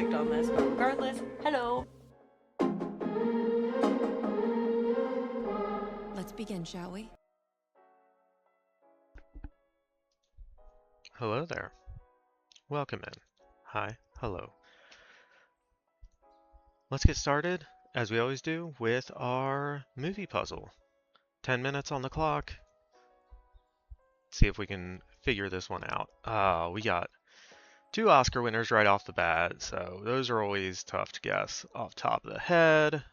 perfect on this, but regardless, hello. Let's begin, shall we? Hello there. Welcome in. Hi. Hello. Let's get started, as we always do, with our movie puzzle. 10 minutes on the clock. See if we can figure this one out. We got 2 Oscar winners right off the bat, so those are always tough to guess off top of the head.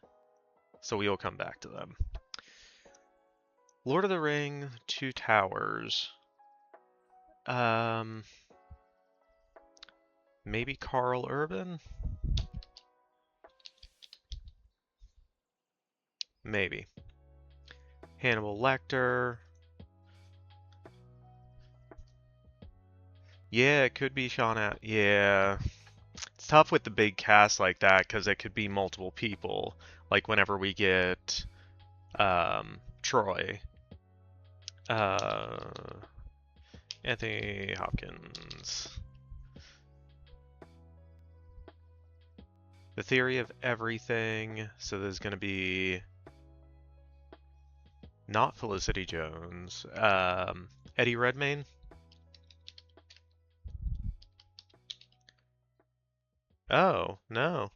So we will come back to them. Lord of the Ring, Two Towers. Maybe Carl Urban? Maybe. Hannibal Lecter. Yeah, it could be Yeah. It's tough with the big cast like that because it could be multiple people. Like whenever we get Troy. Uh, Anthony Hopkins. The Theory of Everything. So there's going to be not Felicity Jones. Eddie Redmayne. Oh, no.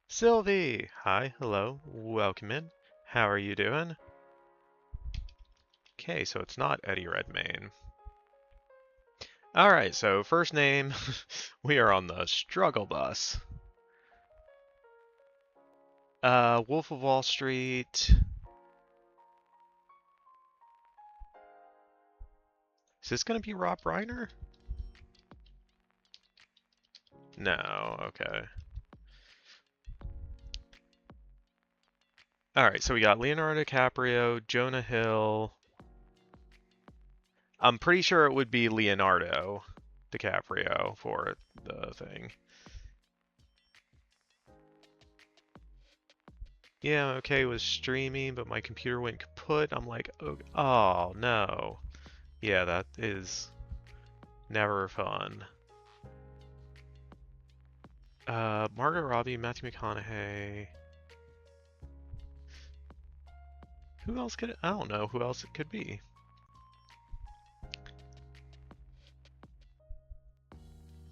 Sylvie! Hi, hello, welcome in. How are you doing? Okay, so it's not Eddie Redmayne. Alright, so first name, we are on the struggle bus. Wolf of Wall Street. Is this gonna be Rob Reiner? No, okay. Alright, so we got Leonardo DiCaprio, Jonah Hill. I'm pretty sure it would be Leonardo DiCaprio for the thing. Yeah, I'm okay with streaming, but my computer went kaput. I'm like, oh no. Yeah, that is never fun. Margot Robbie, Matthew McConaughey. Who else could I don't know who else it could be.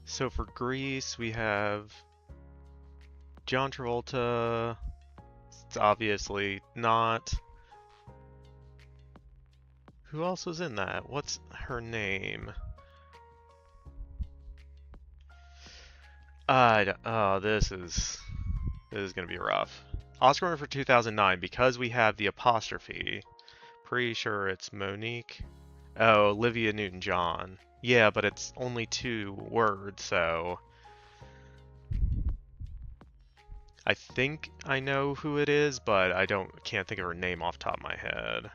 So for Greece, we have John Travolta. It's obviously not. Who else was in that? What's her name? Oh, this is gonna be rough. Oscar winner for 2009 because we have the apostrophe. Pretty sure it's Monique. Oh, Olivia Newton-John. Yeah, but it's only 2 words, so I think I know who it is, but I can't think of her name off the top of my head.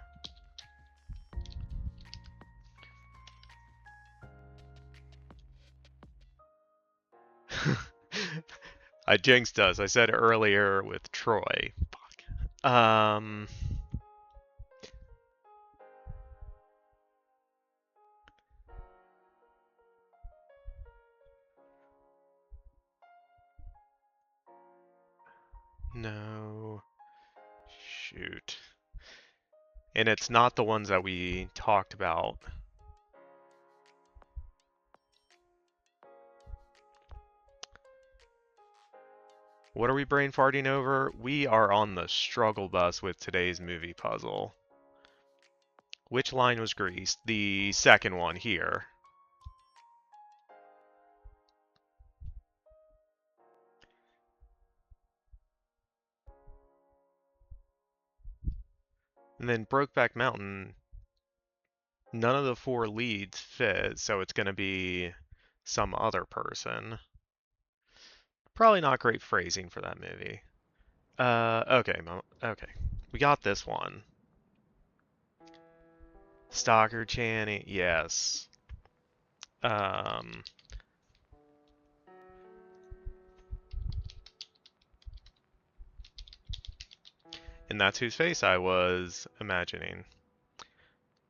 I jinxed us. I said earlier with Troy. Fuck. No. Shoot. And it's not the ones that we talked about. What are we brain farting over? We are on the struggle bus with today's movie puzzle. Which line was greased? The second one here. And then Brokeback Mountain, none of the 4 leads fit, so it's going to be some other person. Probably not great phrasing for that movie. Okay. We got this one. Stalker Channing, yes. And that's whose face I was imagining.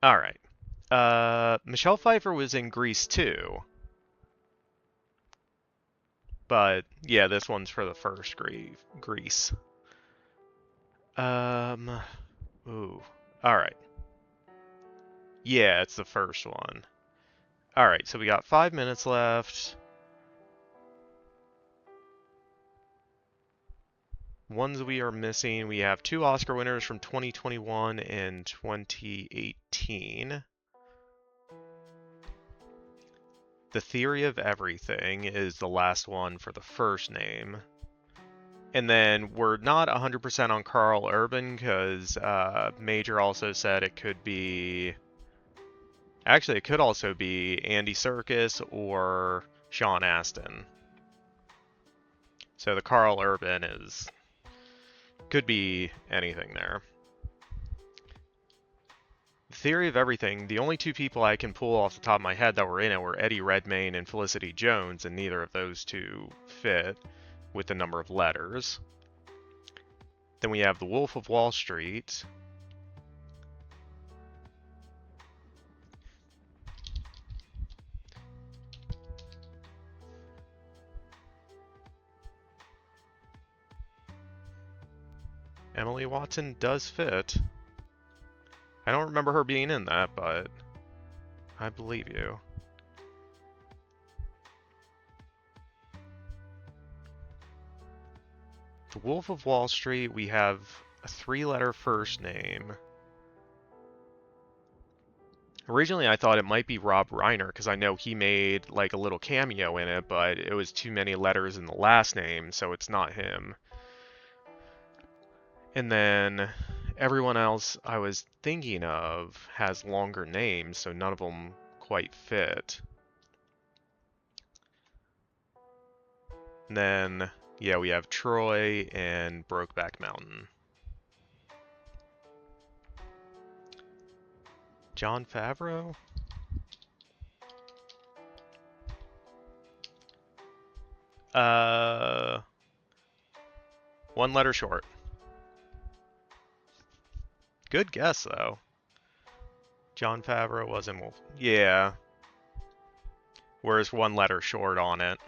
Alright. Michelle Pfeiffer was in Grease too, but yeah, this one's for the first Grease. Ooh. All right. Yeah, it's the first one. All right, so we got 5 minutes left. Ones we are missing, we have 2 Oscar winners from 2021 and 2018. The Theory of Everything is the last one for the first name. And then we're not 100% on Carl Urban because Major also said it could be... Actually, it could also be Andy Serkis or Sean Astin. So the Carl Urban is... could be anything there. The Theory of Everything, the only 2 people I can pull off the top of my head that were in it were Eddie Redmayne and Felicity Jones, and neither of those 2 fit with the number of letters. Then we have The Wolf of Wall Street. Emily Watson does fit. I don't remember her being in that, but I believe you. The Wolf of Wall Street, we have a 3-letter first name. Originally, I thought it might be Rob Reiner, because I know he made like a little cameo in it, but it was too many letters in the last name, so it's not him. And then everyone else I was thinking of has longer names, so none of them quite fit. And then, yeah, we have Troy and Brokeback Mountain. Jon Favreau? One letter short. Good guess, though. Jon Favreau was in Wolf. Yeah. Whereas 1 letter short on it.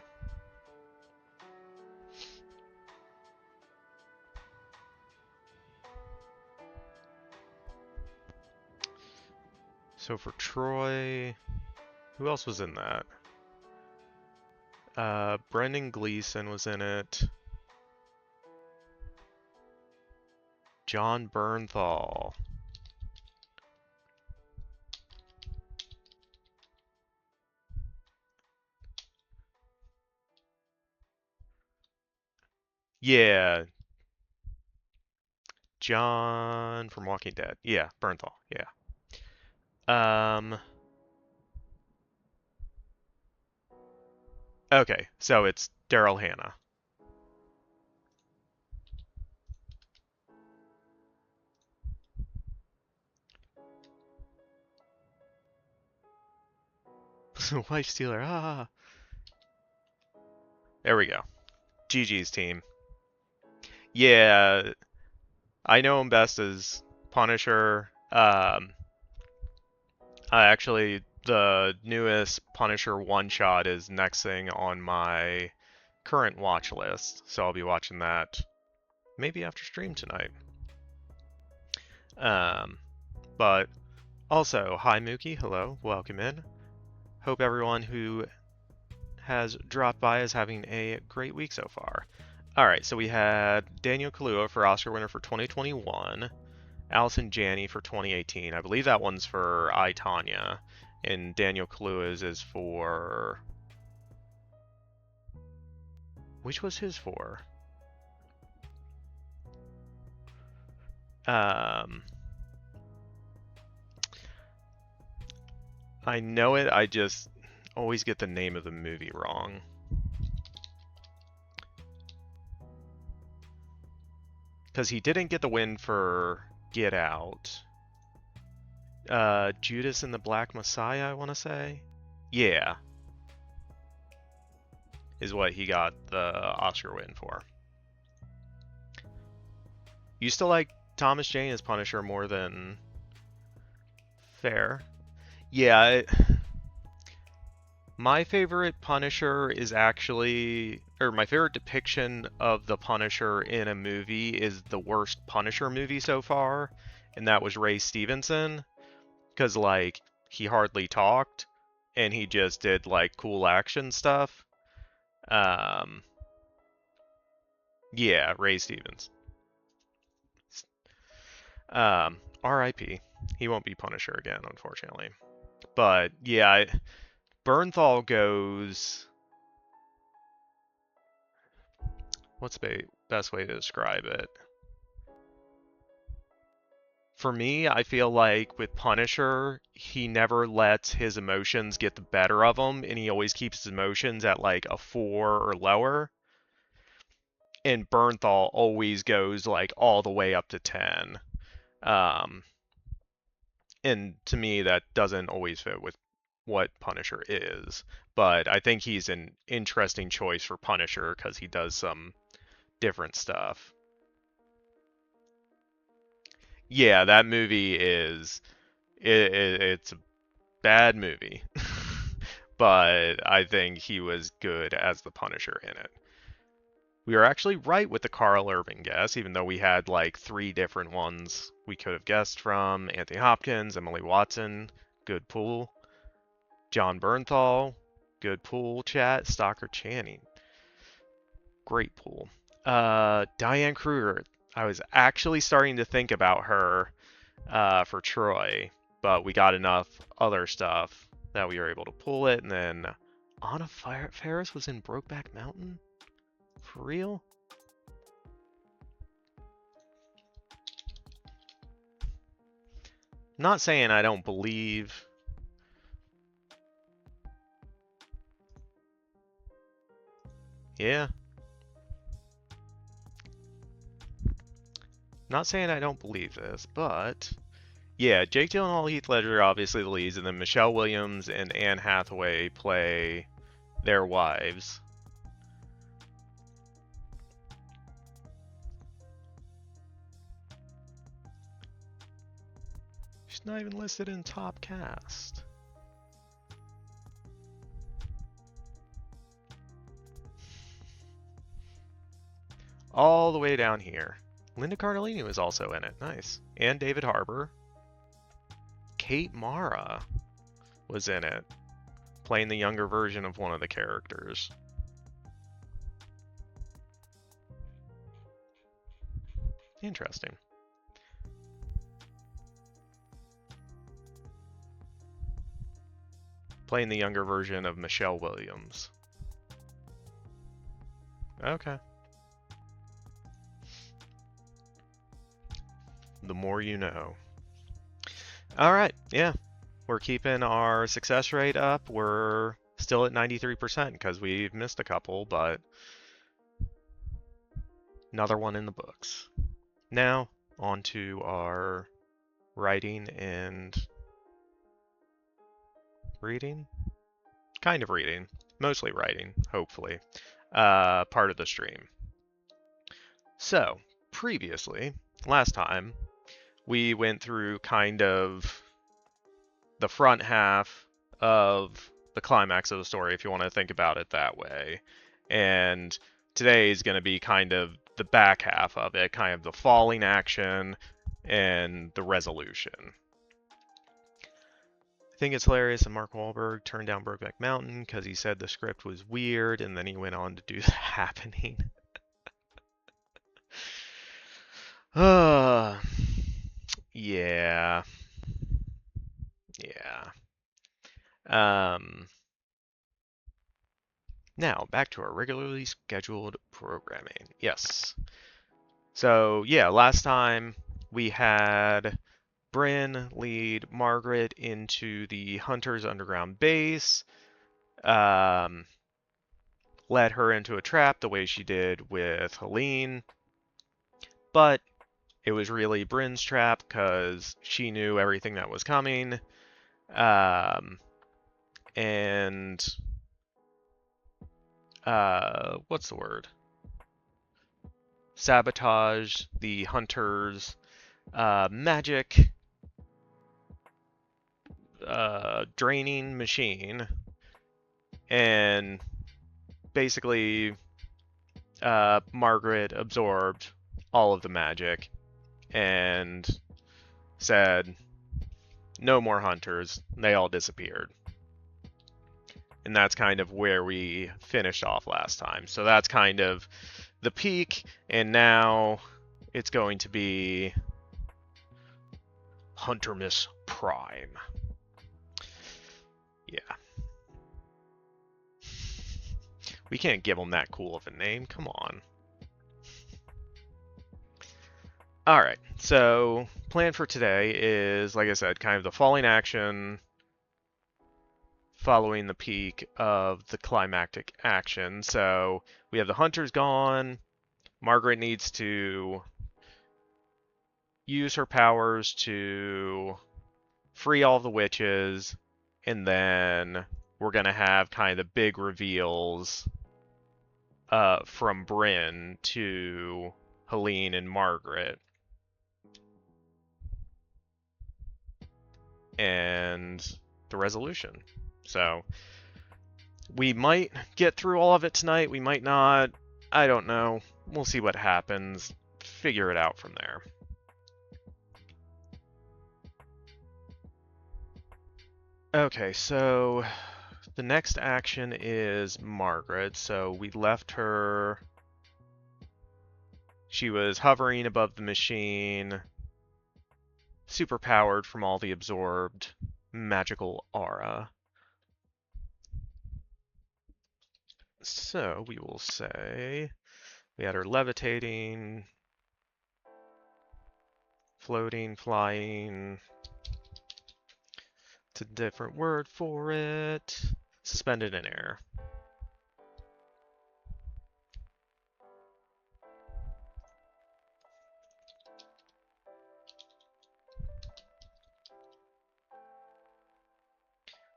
So for Troy, who else was in that? Brendan Gleeson was in it. John Bernthal. Yeah. John from Walking Dead. Yeah, Bernthal. Yeah. Okay, so it's Daryl Hannah. Wife stealer. Ah. There we go. GG's team. Yeah, I know him best as Punisher. Actually, the newest Punisher one-shot is next thing on my current watch list, so I'll be watching that maybe after stream tonight. But also, hi Mookie, hello, welcome in. Hope everyone who has dropped by is having a great week so far. Alright, so we had Daniel Kaluuya for Oscar winner for 2021, Allison Janney for 2018. I believe that one's for I, Tonya, and Daniel Kaluuya's is for... Which was his for? I know it, I just always get the name of the movie wrong. Because he didn't get the win for Get Out. Judas and the Black Messiah, I want to say? Yeah. Is what he got the Oscar win for. You still like Thomas Jane as Punisher more than... Fair. Yeah, my favorite Punisher is actually, or my favorite depiction of the Punisher in a movie is the worst Punisher movie so far, and that was Ray Stevenson, because like he hardly talked, and he just did like cool action stuff. Um, yeah, Ray Stevens. R.I.P. He won't be Punisher again, unfortunately. But yeah, Bernthal goes. What's the best way to describe it? For me, I feel like with Punisher, he never lets his emotions get the better of him, and he always keeps his emotions at like a 4 or lower. And Bernthal always goes like all the way up to 10. Um, and to me, that doesn't always fit with what Punisher is. But I think he's an interesting choice for Punisher because he does some different stuff. Yeah, that movie is it's a bad movie, but I think he was good as the Punisher in it. We were actually right with the Carl Urban guess, even though we had like three different ones we could have guessed from: Anthony Hopkins, Emily Watson, good pool; John Bernthal, good pool; chat; Stockard Channing, great pool; Diane Kruger. I was actually starting to think about her for Troy, but we got enough other stuff that we were able to pull it. And then Anna Faris was in Brokeback Mountain? For real? Not saying I don't believe. Yeah. Not saying I don't believe this, but yeah, Jake Gyllenhaal, Heath Ledger, obviously the leads, and then Michelle Williams and Anne Hathaway play their wives. She's not even listed in top cast. All the way down here. Linda Cardellini was also in it. Nice. And David Harbour. Kate Mara was in it, playing the younger version of one of the characters. Interesting. Playing the younger version of Michelle Williams. Okay. The more you know. Alright, yeah. We're keeping our success rate up. We're still at 93% because we've missed a couple, but another one in the books. Now, on to our writing and reading? Kind of reading. Mostly writing, hopefully. Part of the stream. So, previously, last time, we went through kind of the front half of the climax of the story, if you want to think about it that way. And today is going to be kind of the back half of it, kind of the falling action and the resolution. I think it's hilarious that Mark Wahlberg turned down Brokeback Mountain because he said the script was weird, and then he went on to do The Happening. Yeah. Yeah. Now, back to our regularly scheduled programming. Yes. So, yeah, last time we had Bryn lead Margaret into the Hunter's underground base, led her into a trap the way she did with Helene, but it was really Bryn's trap because she knew everything that was coming, and what's the word? Sabotage the Hunter's magic draining machine, and basically Margaret absorbed all of the magic and said, no more hunters. They all disappeared. And that's kind of where we finished off last time. So that's kind of the peak, and now it's going to be Hunter Miss Prime. Yeah. We can't give them that cool of a name. Come on. Alright, so plan for today is, like I said, kind of the falling action following the peak of the climactic action. So we have the hunters gone. Margaret needs to use her powers to free all the witches, and then we're going to have kind of the big reveals from Bryn to Helene and Margaret. And the resolution. So we might get through all of it tonight. We might not. I don't know. We'll see what happens. Figure it out from there. Okay, so the next action is Margaret. So we left her. She was hovering above the machine, super powered from all the absorbed magical aura. So we will say we had her levitating, floating, flying. It's a different word for it. Suspended in air.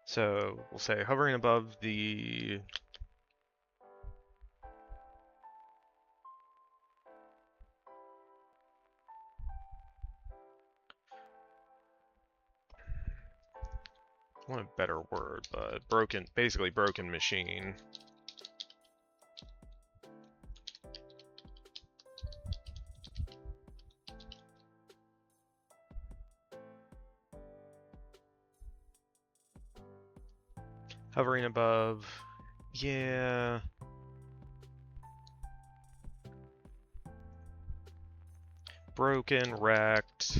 So we'll say hovering above the I want a better word, but basically broken machine. Hovering above, yeah. Broken, wrecked.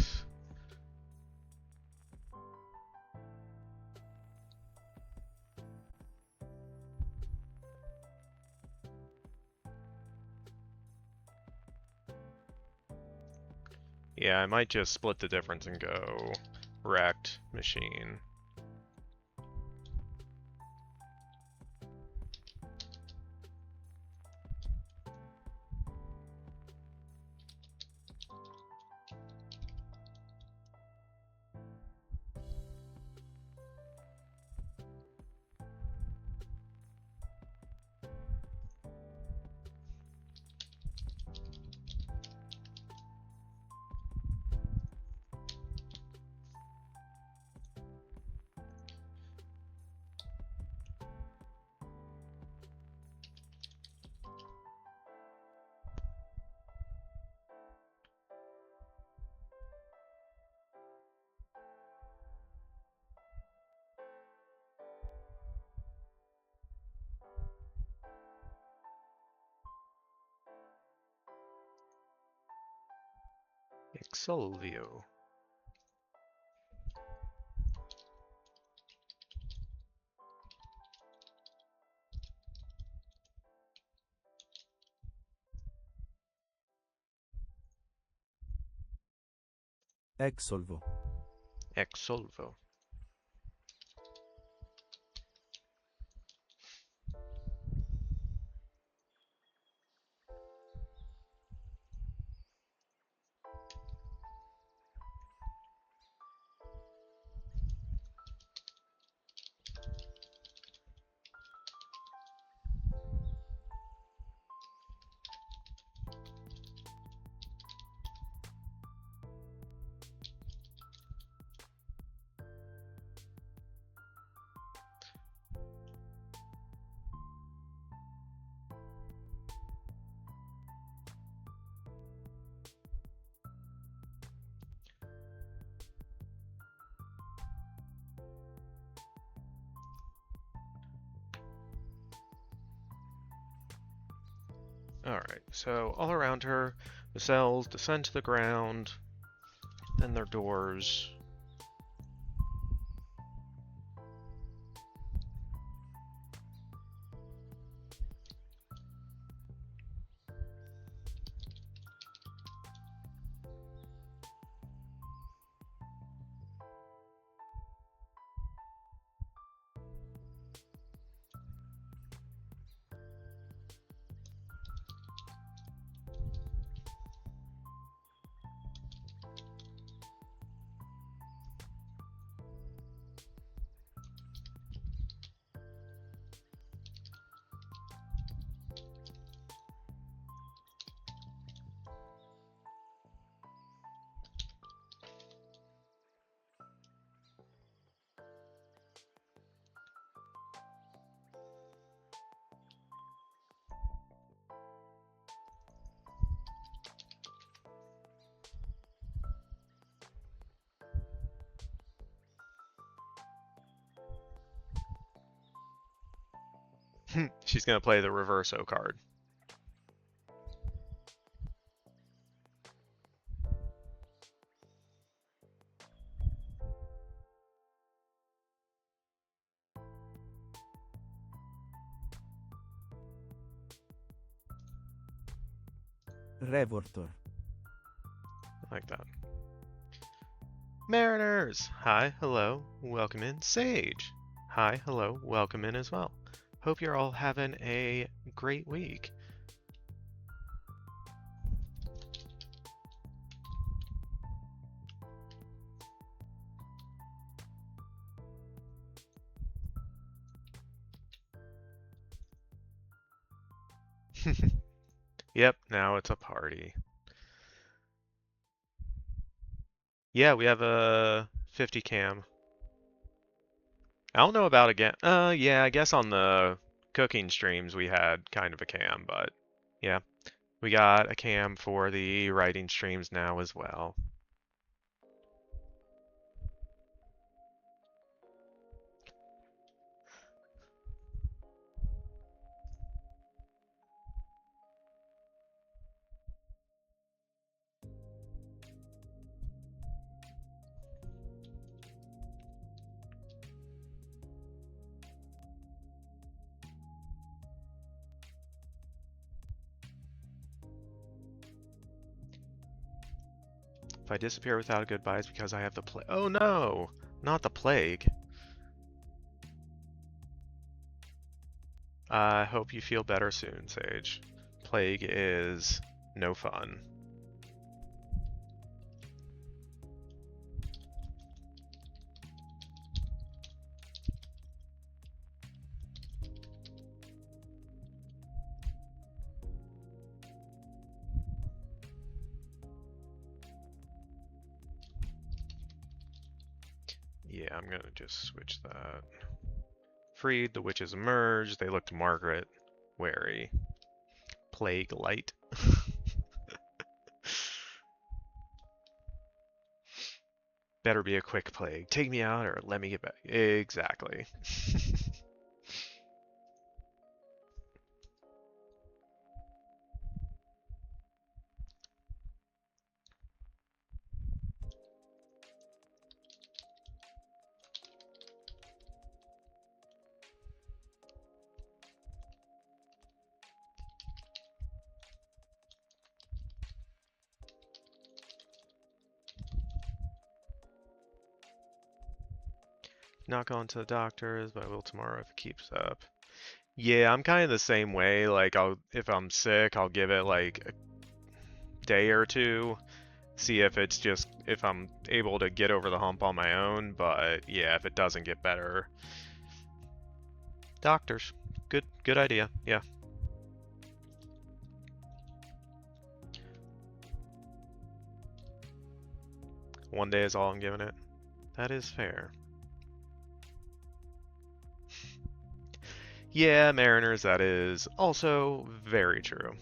Yeah, I might just split the difference and go wrecked machine. Exolvio. Exolvo. Exolvo. Alright, so all around her, the cells descend to the ground, then their doors. She's gonna play the reverso card. Revortor. Like that. Mariners! Hi, hello, welcome in. Sage! Hi, hello, welcome in as well. Hope you're all having a great week. Yep, now it's a party. Yeah, we have a 50 cam. I don't know about again. Yeah, I guess on the cooking streams we had kind of a cam, but yeah, we got a cam for the writing streams now as well. If I disappear without a goodbye, it's because I have the plague. Oh no, not the plague. I hope you feel better soon, Sage. Plague is no fun. Yeah, I'm gonna just switch that. Freed, the witches emerge. They look to Margaret, wary. Plague light. Better be a quick plague. Take me out or let me get back. Exactly. Not going to the doctors, but I will tomorrow if it keeps up. Yeah, I'm kind of the same way. Like, if I'm sick, I'll give it like a day or two, see if I'm able to get over the hump on my own. But yeah, if it doesn't get better, doctors. Good idea. Yeah. One day is all I'm giving it. That is fair. Yeah, Mariners, that is also very true.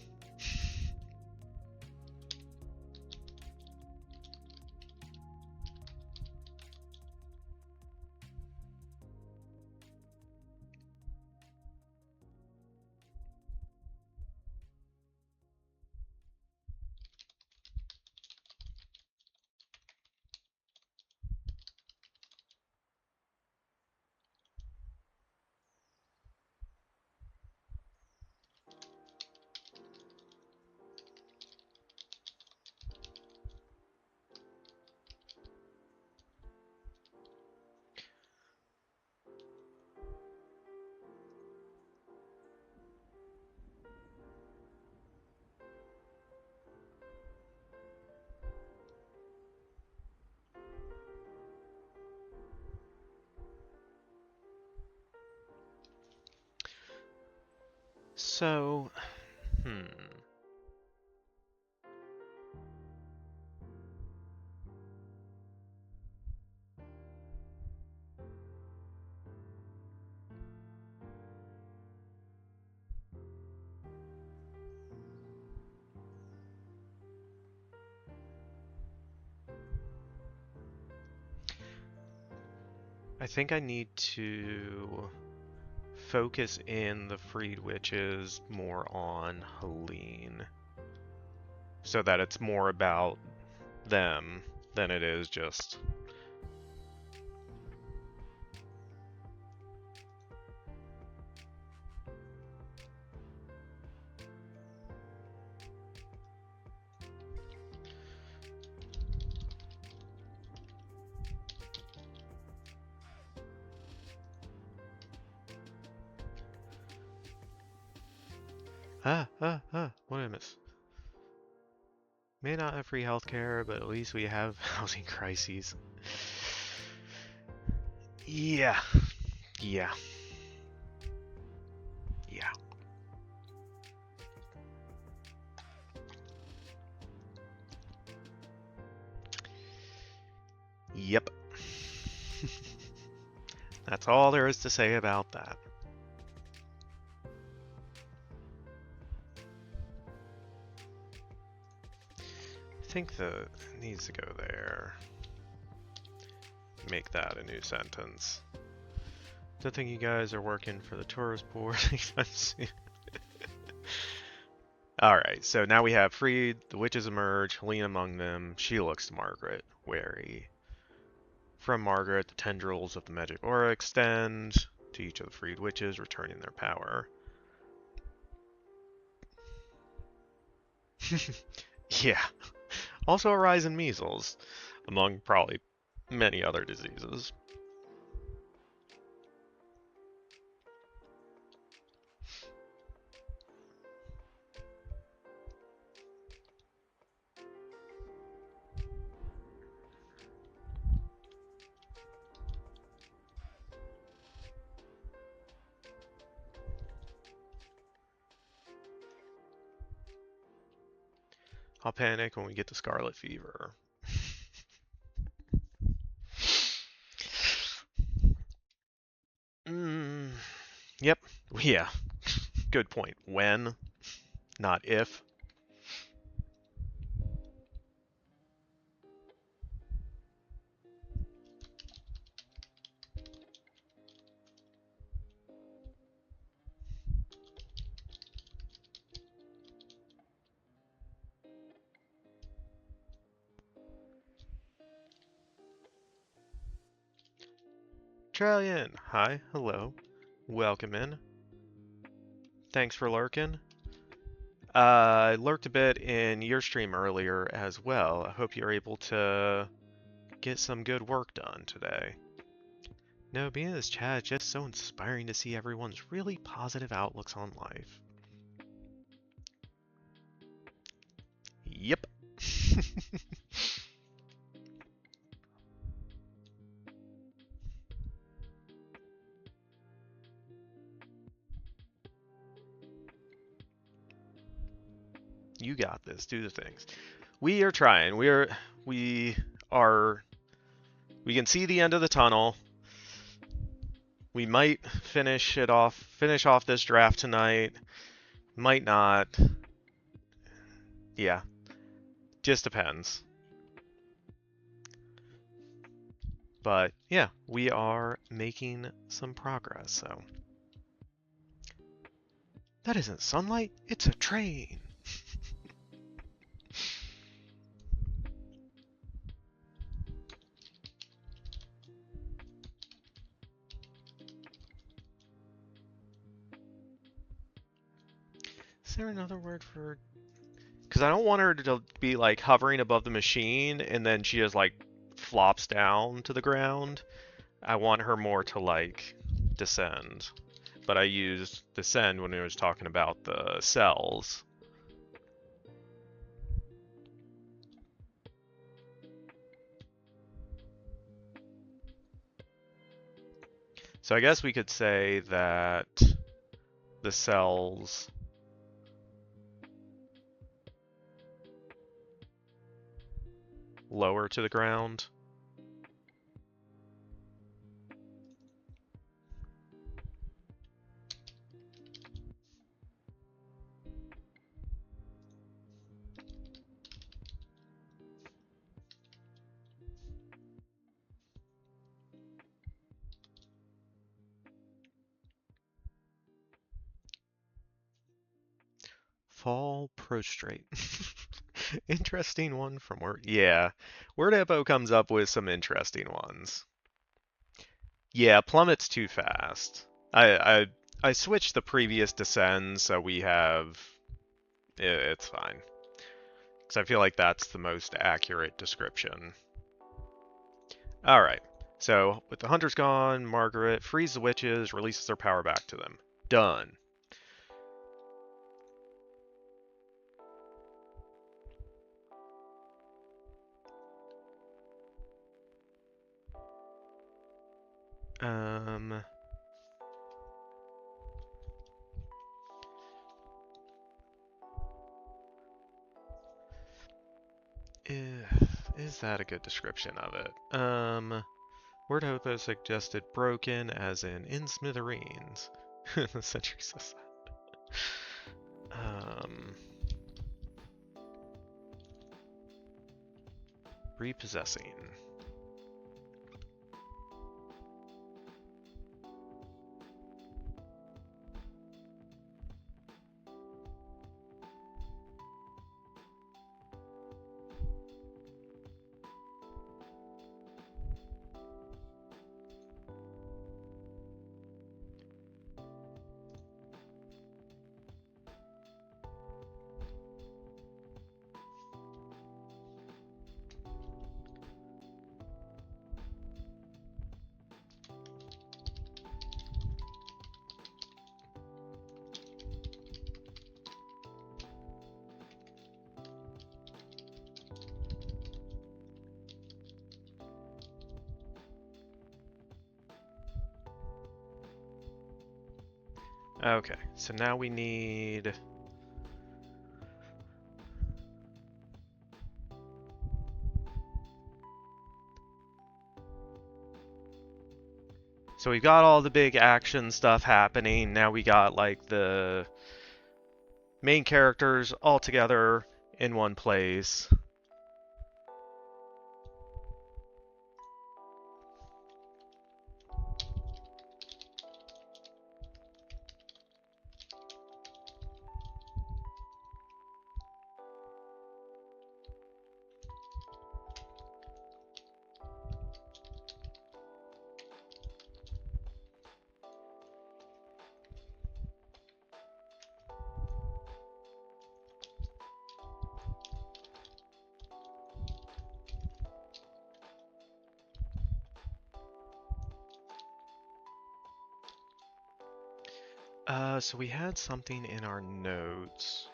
So, I think I need to focus in the freed witches more on Helene, so that it's more about them than it is just... what did I miss? May not have free healthcare, but at least we have housing crises. Yeah. Yeah. Yeah. Yep. That's all there is to say about that. I think the needs to go there. Make that a new sentence. Don't think you guys are working for the tourist board anytime soon. Alright, so now we have freed, the witches emerge, Helene among them. She looks to Margaret, wary. From Margaret, the tendrils of the magic aura extend to each of the freed witches, returning their power. Yeah. Also a rise in measles, among probably many other diseases. I'll panic when we get to scarlet fever. Yep. Yeah. Good point. When, not if. Trillion! Hi, hello. Welcome in. Thanks for lurking. I lurked a bit in your stream earlier as well. I hope you're able to get some good work done today. No, being in this chat is just so inspiring to see everyone's really positive outlooks on life. Yep. You got this. Do the things. We are trying. We can see the end of the tunnel. We might finish off this draft tonight. Might not. Yeah. Just depends. But yeah, we are making some progress, so. That isn't sunlight, it's a train. Is there another word for... Because I don't want her to be like hovering above the machine and then she just like flops down to the ground. I want her more to like descend. But I used descend when I was talking about the cells. So I guess we could say that the cells lower to the ground. Fall prostrate. Interesting one from Word. Yeah, Word Hippo comes up with some interesting ones. Yeah, plummets too fast. I switched the previous descend so we have. It's fine. Because I feel like that's the most accurate description. Alright, so with the hunters gone, Margaret frees the witches, releases their power back to them. Done. Um, is that a good description of it? Word Hopo suggested broken as in smithereens. The century says that. Repossessing. Okay, so now we need... So we got all the big action stuff happening. Now we got like the main characters all together in one place. So we had something in our notes.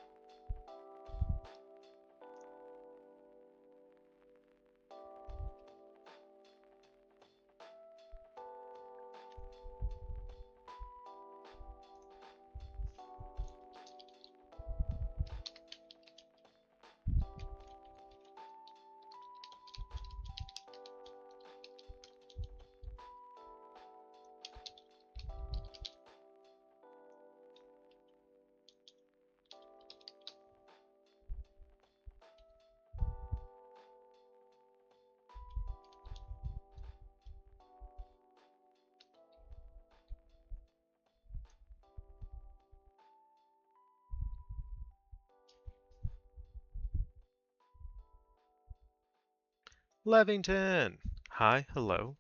Levington! Hi, hello.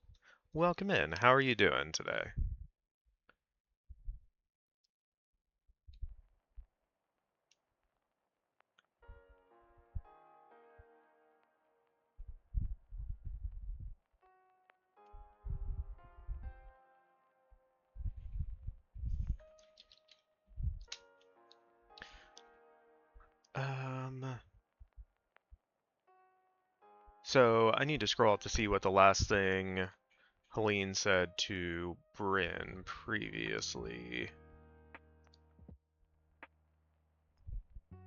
Welcome in. How are you doing today? Um, so I need to scroll up to see what the last thing Helene said to Bryn previously.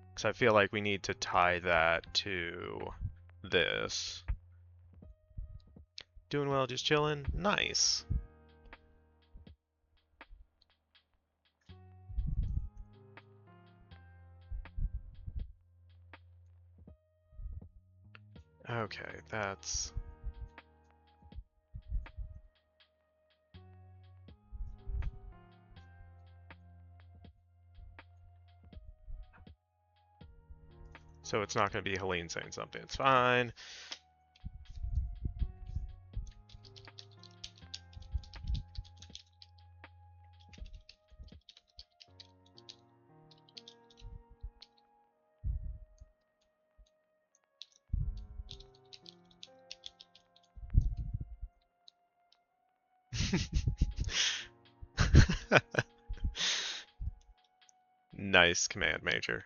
Because I feel like we need to tie that to this. Doing well, just chilling. Nice. Okay, that's... So it's not going to be Helene saying something. It's fine. Nice command, Major.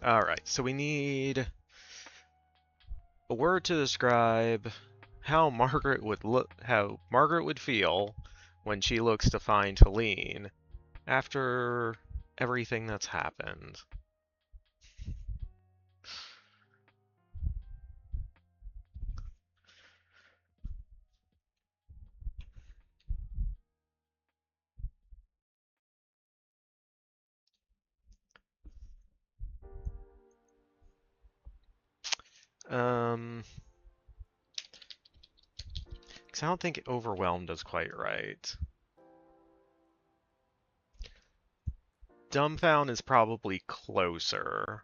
Alright, so we need a word to describe how Margaret would feel when she looks to find Helene after everything that's happened. Because I don't think overwhelmed is quite right. Dumbfound is probably closer.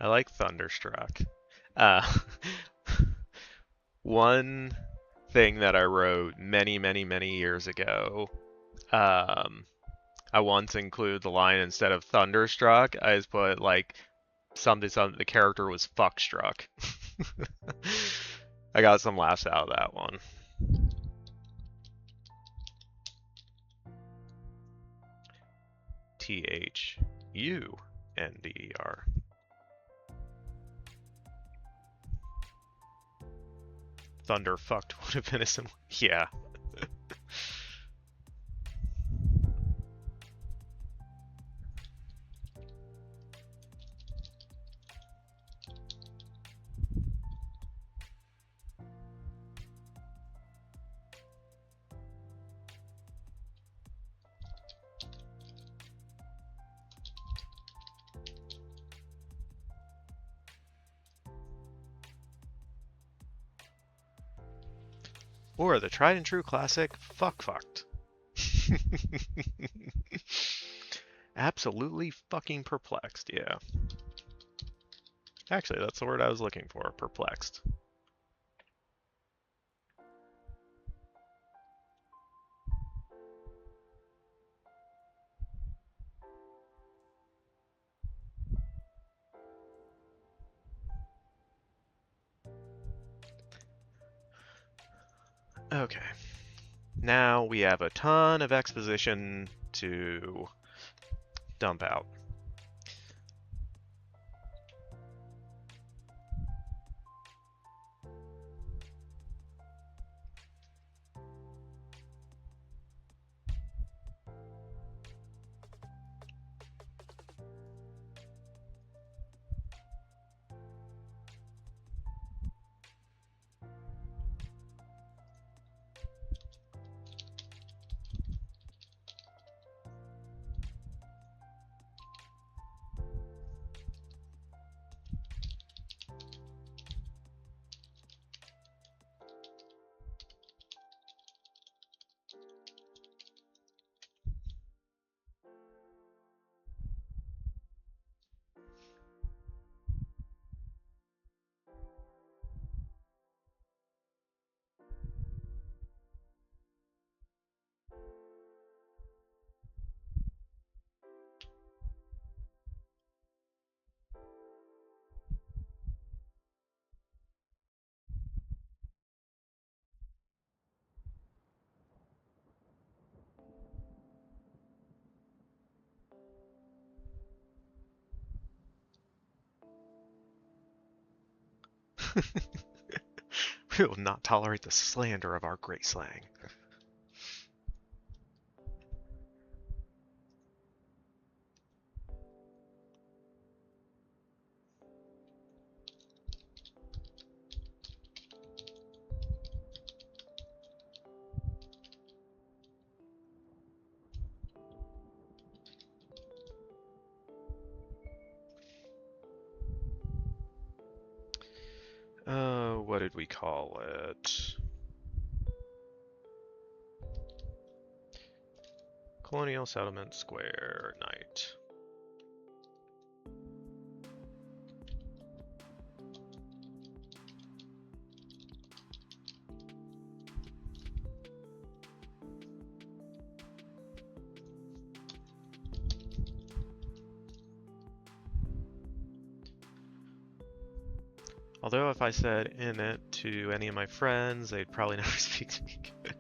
I like Thunderstruck. Uh, one thing that I wrote many, many, many years ago, I once include the line instead of Thunderstruck, I just put like something, the character was fuckstruck. I got some laughs out of that one. Thunder. Thunder fucked would have been a similar. Yeah. Or the tried and true classic, fucked. Absolutely fucking perplexed, yeah. Actually, that's the word I was looking for, perplexed. Okay. Now we have a ton of exposition to dump out. We will not tolerate the slander of our great slang. What did we call it? Colonial Settlement Square Night. Although if I said in it to any of my friends, they'd probably never speak to me again.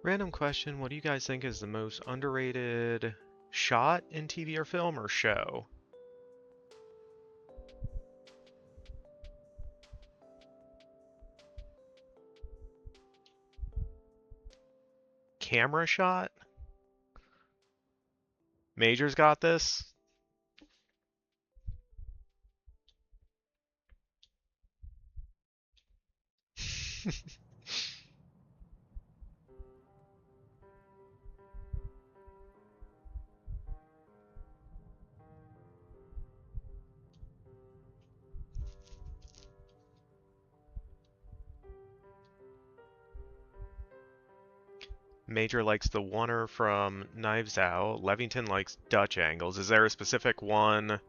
Random question, what do you guys think is the most underrated shot in TV or film or show? Camera shot? Major's got this? Major likes the oneer from Knives Out. Levington likes Dutch angles. Is there a specific one?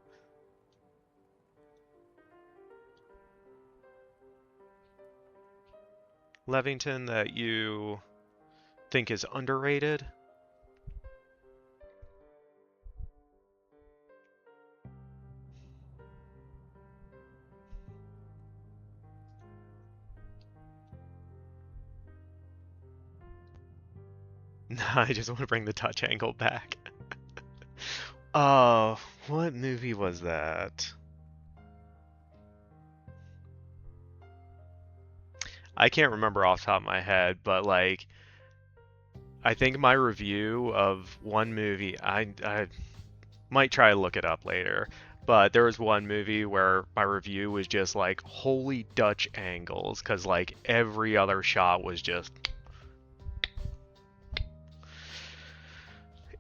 Levington that you think is underrated? No, I just want to bring the Dutch angle back. What movie was that? I can't remember off the top of my head, but like, I think my review of one movie, I might try to look it up later, but there was one movie where my review was just like, holy Dutch angles, because like every other shot was just,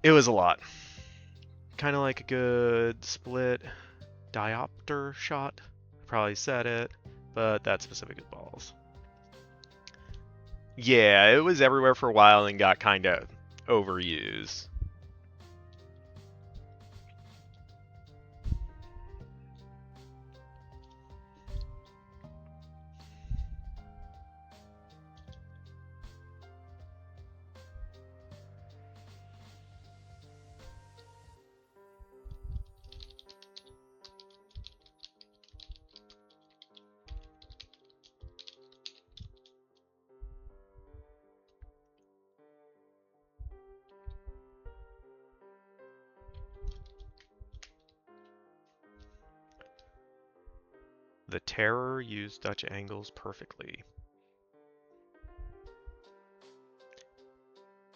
it was a lot. Kind of like a good split diopter shot. I probably said it, but that's specific as balls. Yeah, it was everywhere for a while and got kind of overused. The Terror used Dutch angles perfectly.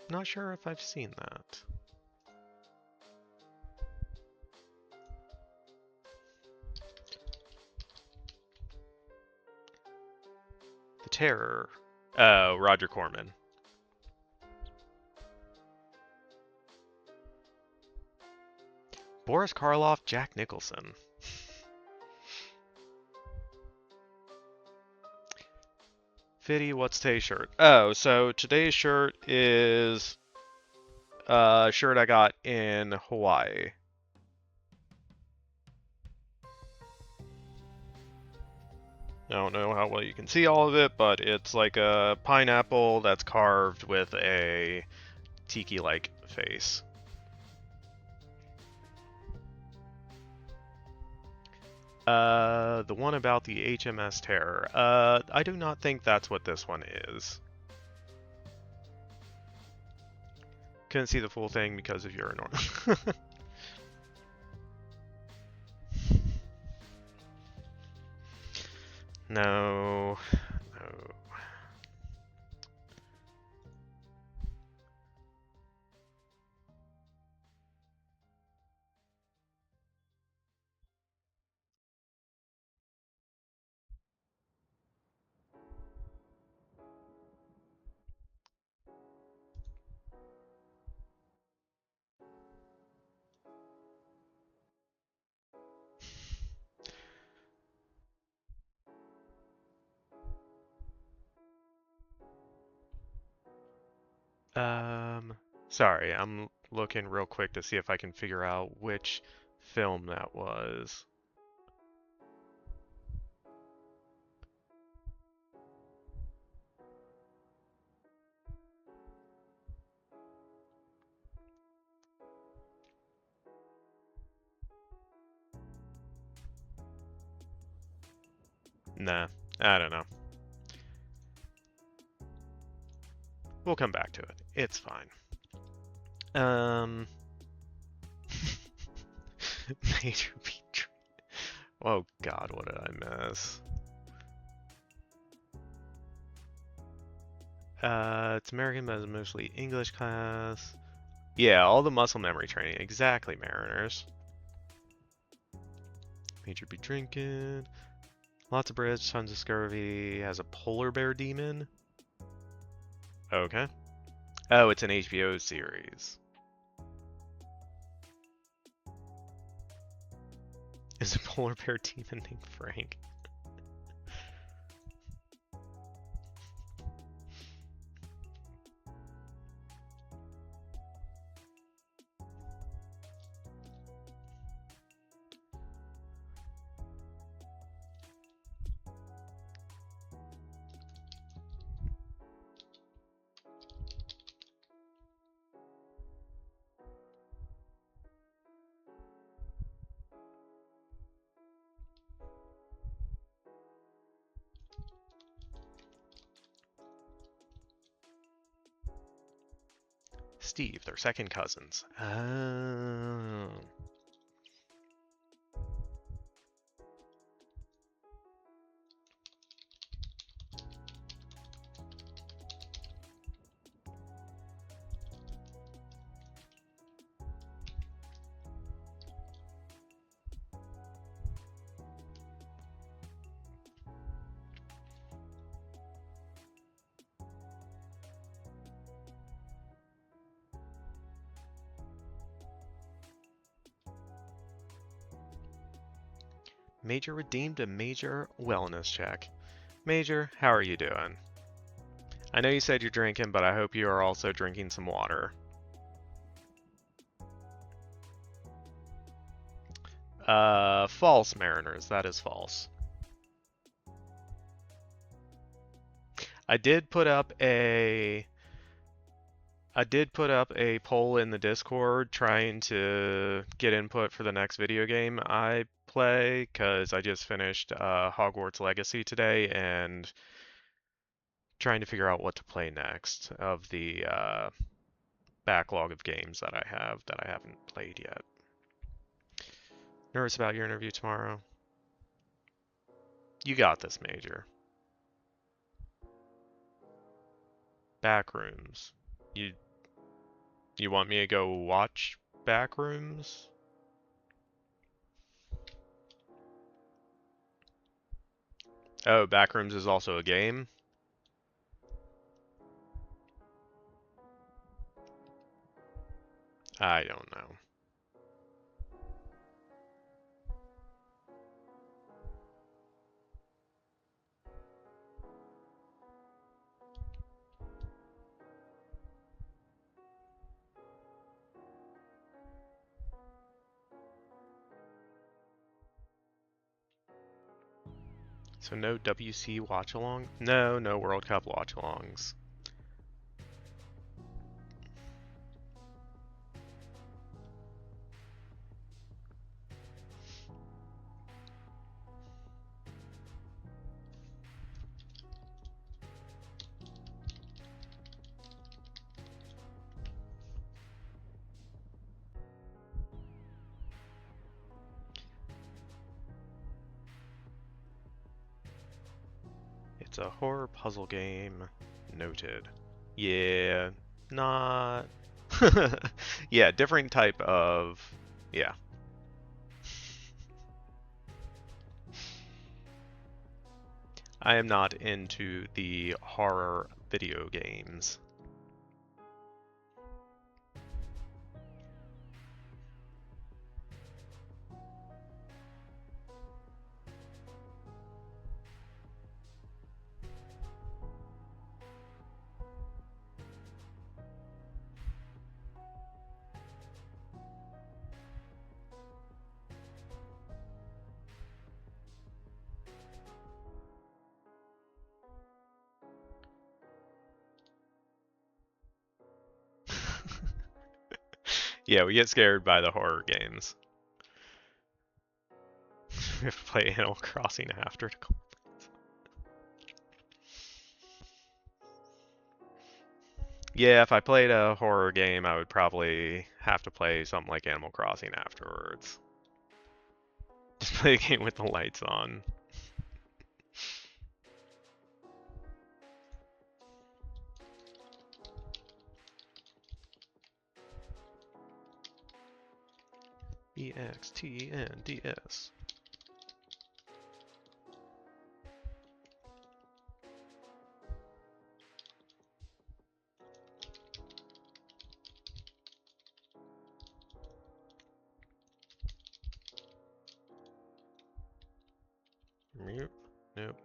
Not sure if I've seen that. The Terror. Oh, Roger Corman. Boris Karloff, Jack Nicholson. Fiddy, what's today's shirt? Oh, so today's shirt is a shirt I got in Hawaii. I don't know how well you can see all of it, but it's like a pineapple that's carved with a tiki-like face. The one about the HMS Terror. I do not think that's what this one is. Couldn't see the full thing because of your enormous. No. No. Sorry, I'm looking real quick to see if I can figure out which film that was. Nah, I don't know. We'll come back to it. It's fine. Major Petrie. Oh God, what did I miss? It's American, but it's mostly English class. Yeah, all the muscle memory training. Exactly, Mariners. Major be drinking. Lots of bridge, tons of scurvy. Has a polar bear demon. Okay. Oh, it's an HBO series. Is a polar bear demon named Frank? Steve, they're second cousins. Oh. Major redeemed a major wellness check. Major, how are you doing? I know you said you're drinking, but I hope you are also drinking some water. False, Mariners. That is false. I did put up a poll in the Discord trying to get input for the next video game I play, because I just finished Hogwarts Legacy today and trying to figure out what to play next of the backlog of games that I haven't played yet. Nervous about your interview tomorrow? You got this, Major. Backrooms. You want me to go watch Backrooms? Oh, Backrooms is also a game? I don't know. So no WC watch-along? No, no World Cup watch-alongs. It's a horror puzzle game. Noted. Yeah, not... yeah, different type of... yeah. I am not into the horror video games. Yeah, we get scared by the horror games. We have to play Animal Crossing after to complete. Yeah, if I played a horror game, I would probably have to play something like Animal Crossing afterwards. Just play a game with the lights on. EXTNDS. Nope. Nope.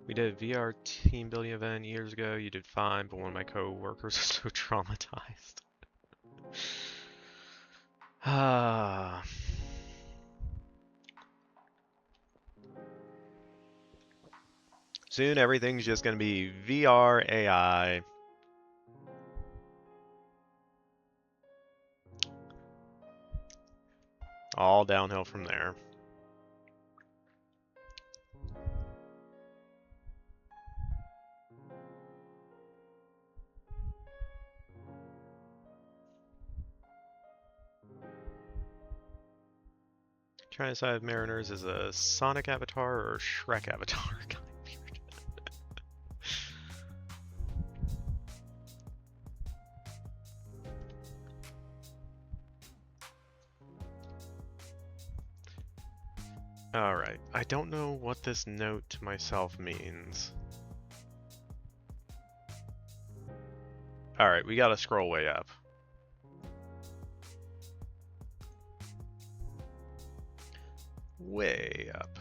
We did a VR team building event years ago. You did fine, but one of my co-workers was so traumatized. Ah. Soon everything's just gonna be VR, AI. All downhill from there. Trying to decide if Mariners is a Sonic avatar or a Shrek avatar. Kind of weird. Alright, I don't know what this note to myself means. Alright, we gotta scroll way up. Way up.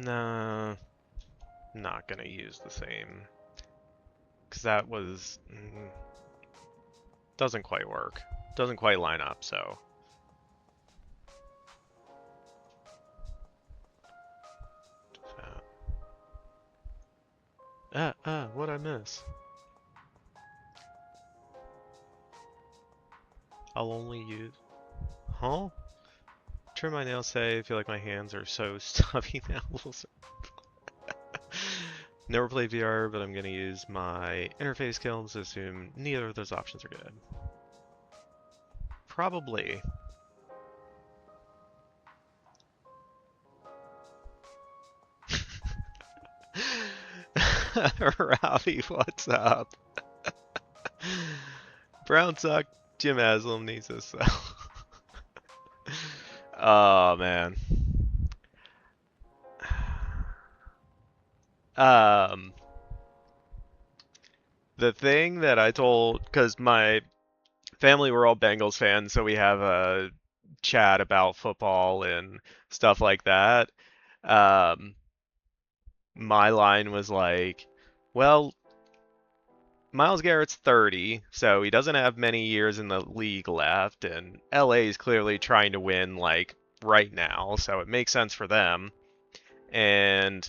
Nah, not gonna use the same. Because that was... doesn't quite work. Doesn't quite line up, so... what'd I miss? I'll only use... Huh? Trim my nails today. I feel like my hands are so stubby now. Never played VR, but I'm gonna use my interface skills to assume neither of those options are good. Probably. Robbie, what's up? Brown Sock Jim Aslam needs us so. Oh man. The thing that I told, because my family were all Bengals fans, so we have a chat about football and stuff like that. My line was like, well, Myles Garrett's 30, so he doesn't have many years in the league left, and LA is clearly trying to win, like, right now, so it makes sense for them. And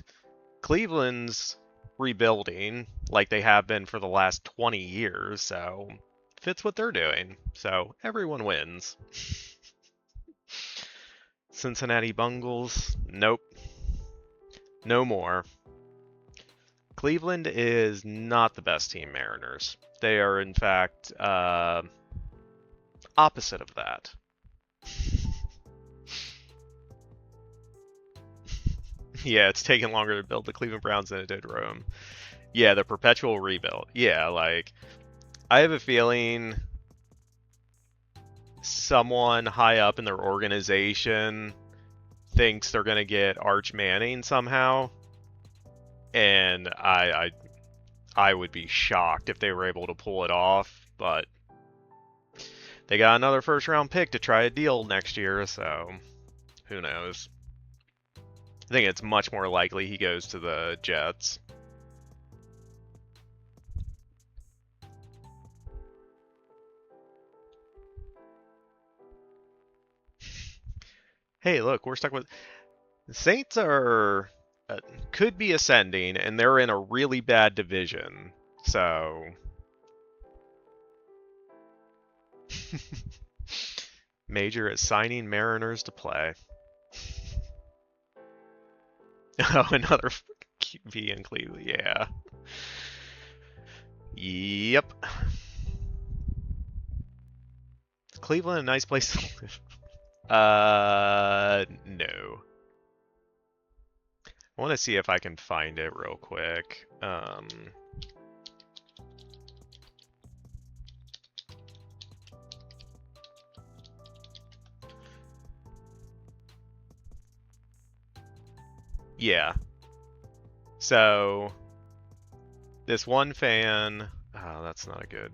Cleveland's rebuilding, like they have been for the last 20 years, so fits what they're doing. So everyone wins. Cincinnati Bungles, nope. No more. Cleveland is not the best team, Mariners. They are, in fact, opposite of that. Yeah, it's taken longer to build the Cleveland Browns than it did Rome. Yeah, the perpetual rebuild. Yeah, like, I have a feeling someone high up in their organization thinks they're going to get Arch Manning somehow. And I would be shocked if they were able to pull it off, but they got another first round pick to try a deal next year, so who knows. I think it's much more likely he goes to the Jets. Hey, look, we're stuck with... The Saints are... could be ascending, and they're in a really bad division, so... Major is signing Mariners to play. Oh, another QB in Cleveland, yeah. Yep. Is Cleveland a nice place to live? No. I want to see if I can find it real quick. Yeah. So, this one fan... Oh, that's not a good...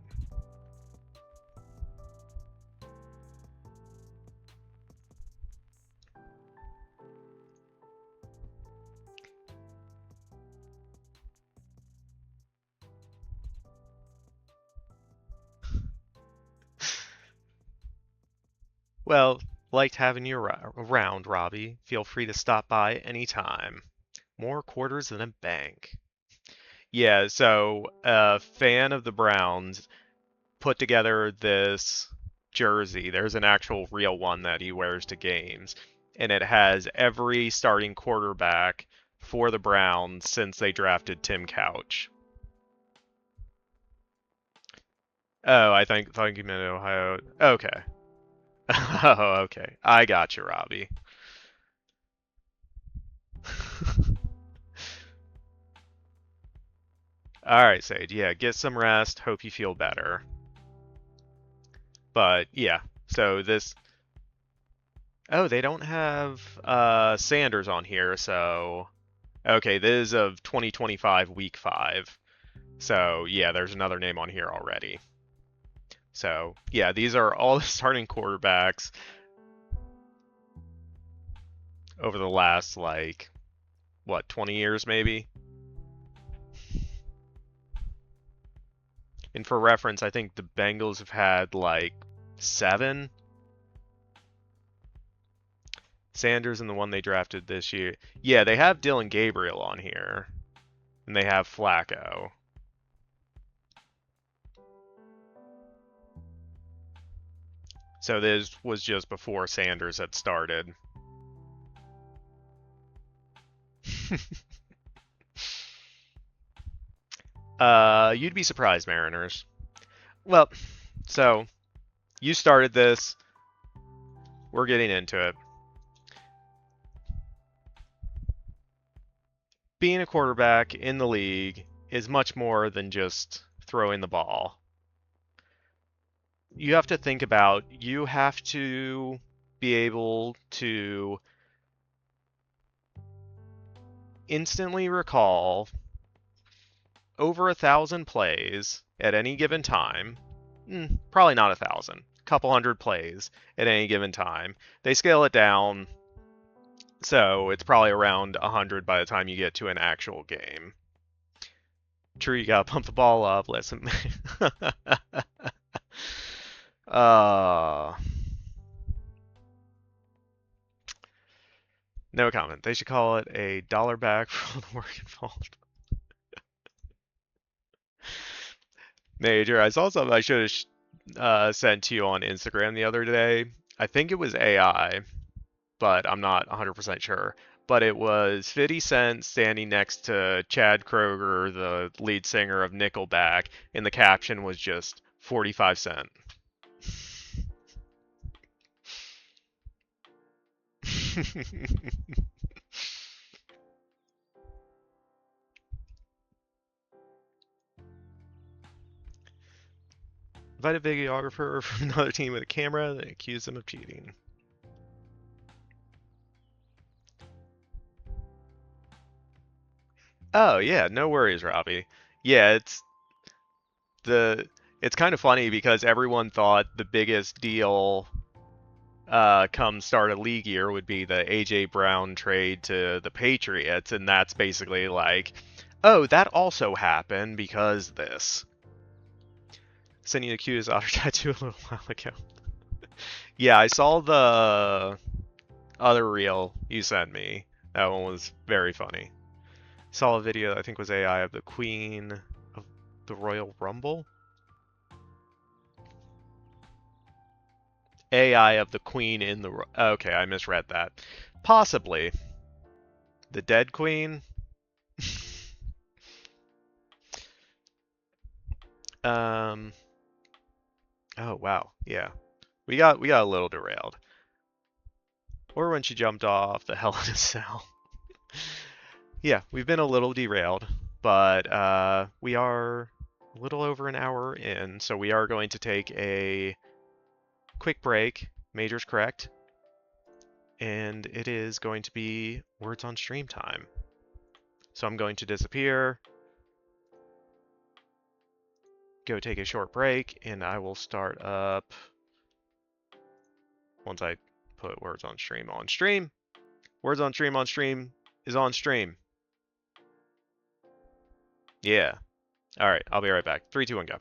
Well, liked having you around, Robbie. Feel free to stop by anytime. More quarters than a bank. Yeah, so a fan of the Browns put together this jersey. There's an actual real one that he wears to games, and it has every starting quarterback for the Browns since they drafted Tim Couch. Oh, I thought you meant Ohio. Okay. Oh, okay. I got you, Robbie. Alright, Sage. Yeah, get some rest. Hope you feel better. But, yeah. So this... Oh, they don't have Sanders on here, so... Okay, this is of 2025 Week 5. So, yeah, there's another name on here already. So, yeah, these are all the starting quarterbacks over the last, like, what, 20 years maybe? And for reference, I think the Bengals have had like 7. Sanders and the one they drafted this year. Yeah, they have Dylan Gabriel on here. And they have Flacco. So this was just before Sanders had started. You'd be surprised, Mariners. Well, so you started this. We're getting into it. Being a quarterback in the league is much more than just throwing the ball. You have to think about, you have to be able to instantly recall over 1,000 plays at any given time. Probably not 1,000. Couple hundred plays at any given time. They scale it down, so it's probably around 100 by the time you get to an actual game. True, you gotta pump the ball up. Listen. No comment. They should call it a dollar back for all the work involved. Major, I saw something I should have sent to you on Instagram the other day. I think it was AI, but I'm not 100% sure. But it was 50 Cent standing next to Chad Kroeger, the lead singer of Nickelback, and the caption was just 45 Cent. Invite a videographer from another team with a camera and accuse them of cheating. Oh yeah, no worries, Robbie. Yeah, it's kind of funny because everyone thought the biggest deal come start of league year would be the AJ Brown trade to the Patriots, and that's basically like, oh, that also happened because this. Sending you the cutest otter tattoo a little while ago. Yeah, I saw the other reel you sent me. That one was very funny. Saw a video that I think was AI of the Queen of the Royal Rumble. AI of the Queen in the... Okay, I misread that. Possibly. The Dead Queen? Oh wow, yeah. We got a little derailed. Or when she jumped off the Hell in a Cell. Yeah, we've been a little derailed, but we are a little over an hour in, so we are going to take a quick break. Major's correct. And it is going to be words on stream time. So I'm going to disappear, go take a short break, and I will start up once I put words on stream on stream. Words on stream is on stream. Yeah. All right, I'll be right back. 3, 2, 1, go.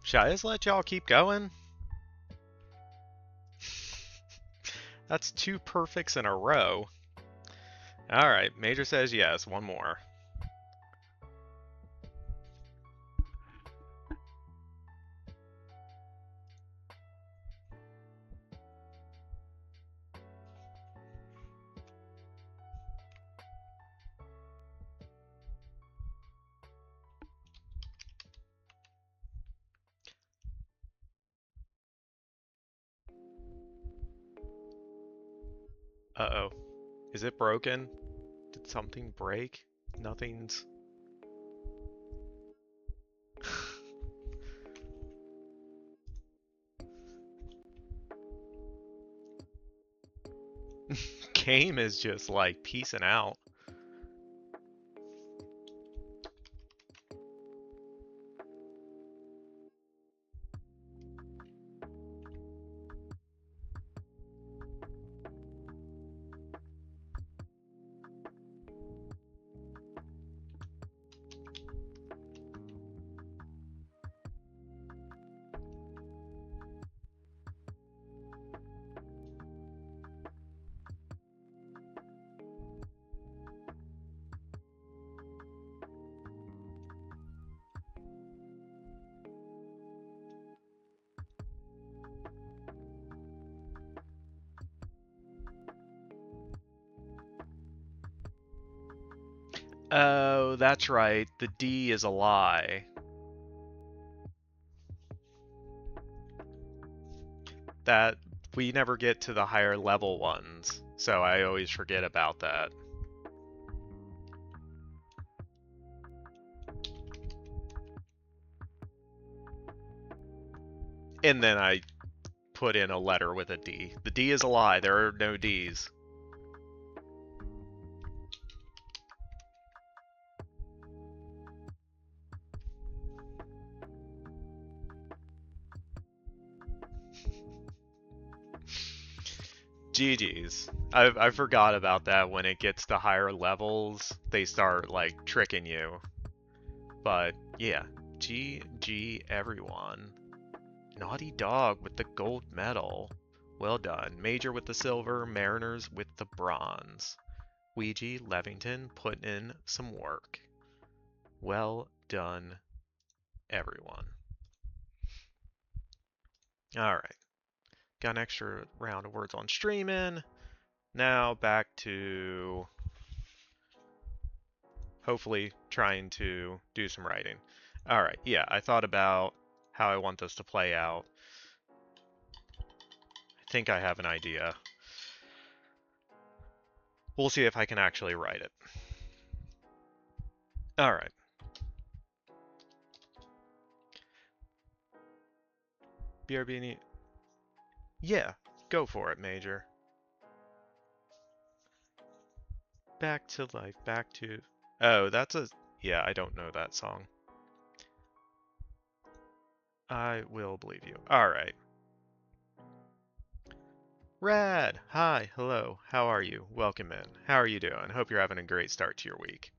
Should I just let y'all keep going? That's 2 perfects in a row. Alright, Major says yes, one more. Uh-oh. Is it broken? Did something break? Nothing's... Game is just like peacing out. Oh, that's right. The D is a lie. That we never get to the higher level ones, so I always forget about that. And then I put in a letter with a D. The D is a lie. There are no Ds. GG's. I forgot about that. When it gets to higher levels, they start like tricking you. But yeah, GG everyone. Naughty Dog with the gold medal. Well done. Major with the silver, Mariners with the bronze. Ouija Levington putting in some work. Well done, everyone. Alright. Got an extra round of words on streaming. Now back to hopefully trying to do some writing. Alright, yeah, I thought about how I want this to play out. I think I have an idea. We'll see if I can actually write it. Alright. BRB. Yeah, go for it, Major. Back to life, back to... Oh, that's a... Yeah, I don't know that song. I will believe you. Alright. Rad! Hi, hello, how are you? Welcome in. How are you doing? Hope you're having a great start to your week.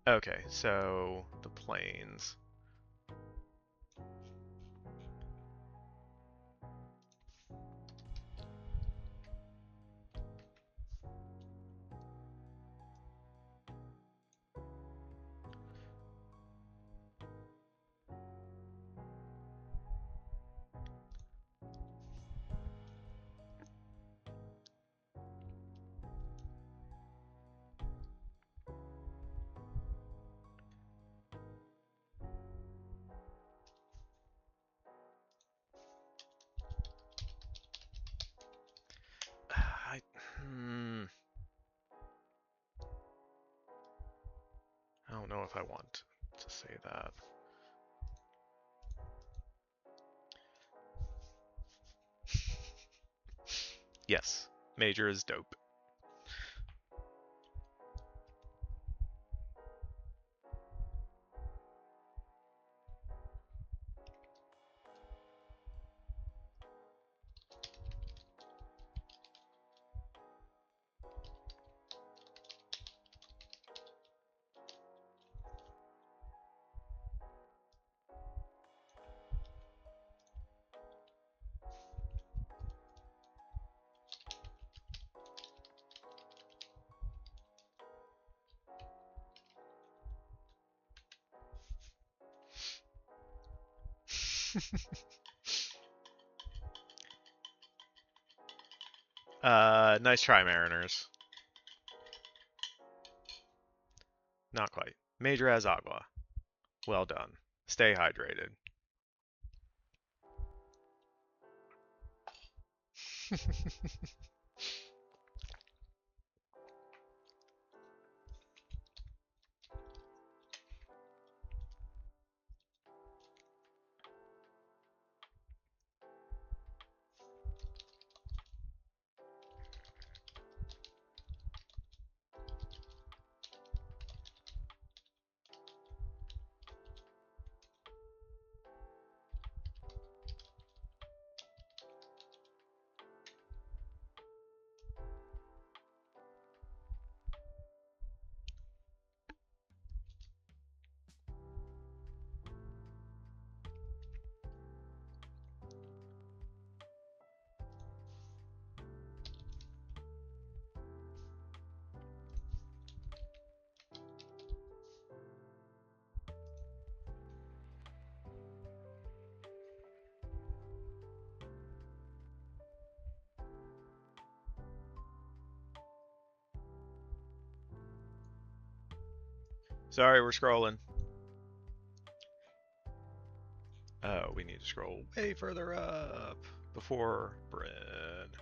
Okay, so the planes. I, I don't know if I want to say that. Yes, Major is dope. Nice try, Mariners. Not quite. Major as agua. Well done. Stay hydrated. Sorry, we're scrolling. Oh, we need to scroll way further up before bread.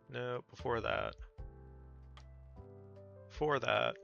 No, before that. Before that.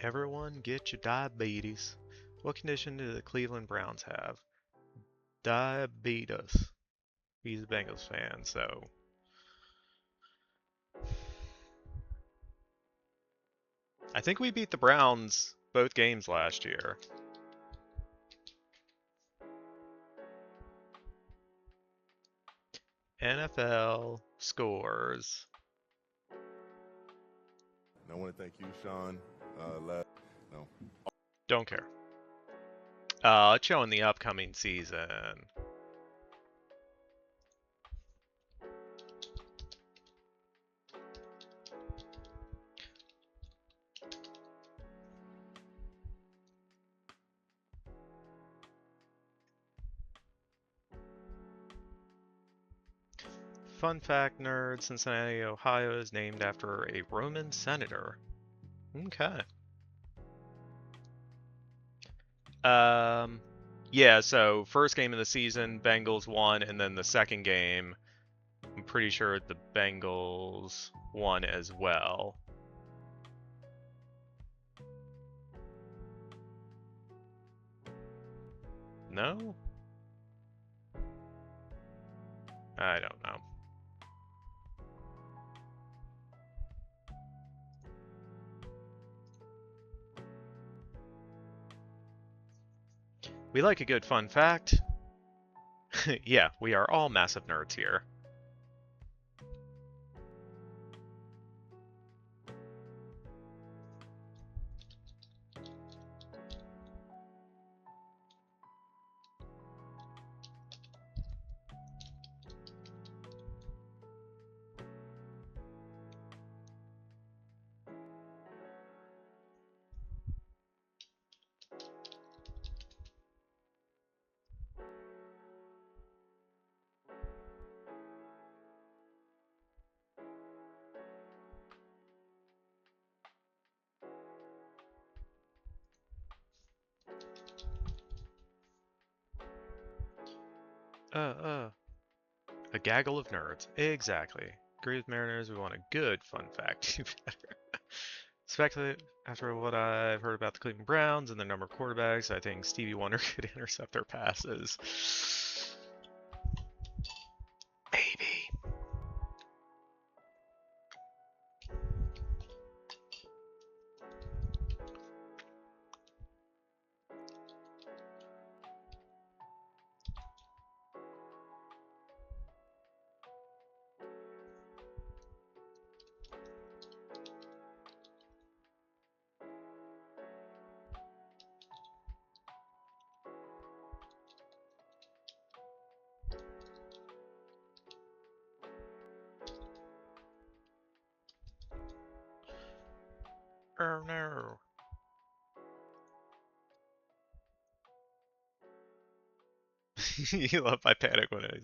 Everyone get your diabetes. What condition do the Cleveland Browns have? Diabetes. He's a Bengals fan, so. I think we beat the Browns both games last year. NFL scores. I want to thank you, Sean. No. Don't care. It's showing the upcoming season. Fun fact, nerd, Cincinnati, Ohio is named after a Roman senator. Okay. Yeah, so first game of the season, Bengals won, and then the second game, I'm pretty sure the Bengals won as well. No? I don't know. We like a good fun fact. Yeah, we are all massive nerds here. A gaggle of nerds. Exactly. Agree with Mariners, we want a good fun fact. Speculate after what I've heard about the Cleveland Browns and their number of quarterbacks, I think Stevie Wonder could intercept their passes. Maybe. Oh no. You love my panic when I.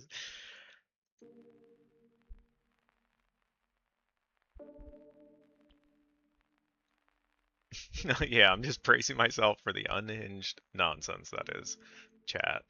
Yeah, I'm just bracing myself for the unhinged nonsense that is chat.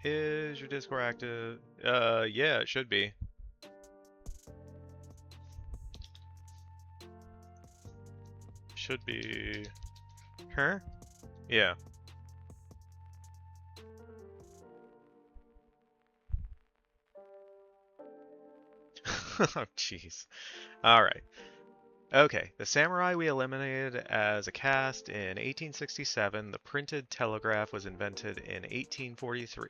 Is your Discord active? Yeah, it should be. Should be. Her? Yeah. Oh, jeez. Alright. Okay, the samurai we eliminated as a caste in 1867. The printed telegraph was invented in 1843.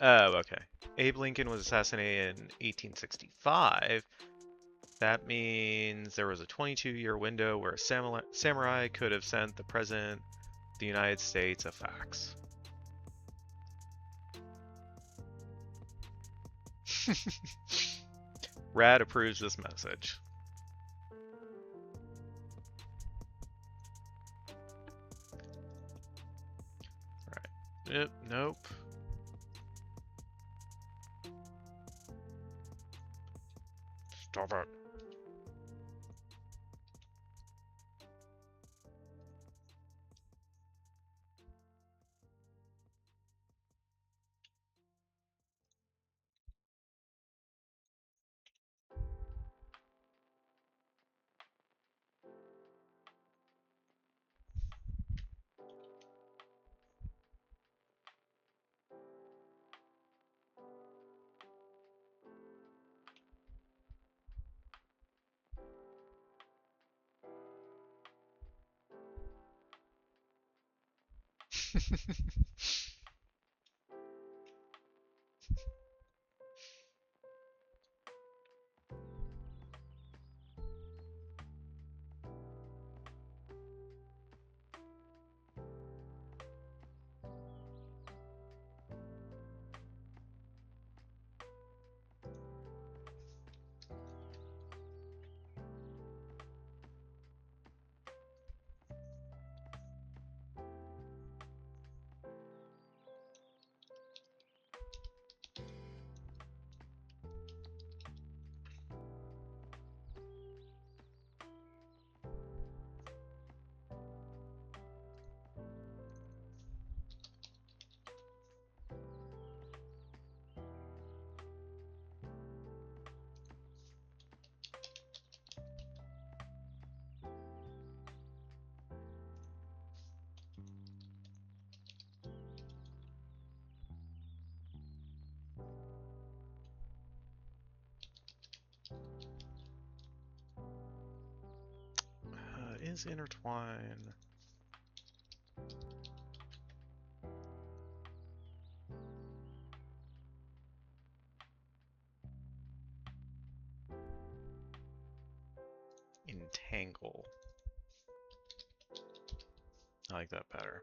Oh, okay. Abe Lincoln was assassinated in 1865. That means there was a 22-year window where a samurai could have sent the President of the United States a fax. Rad approves this message. Alright. Yep, nope. Stop it. Is intertwine. entangle. I like that better.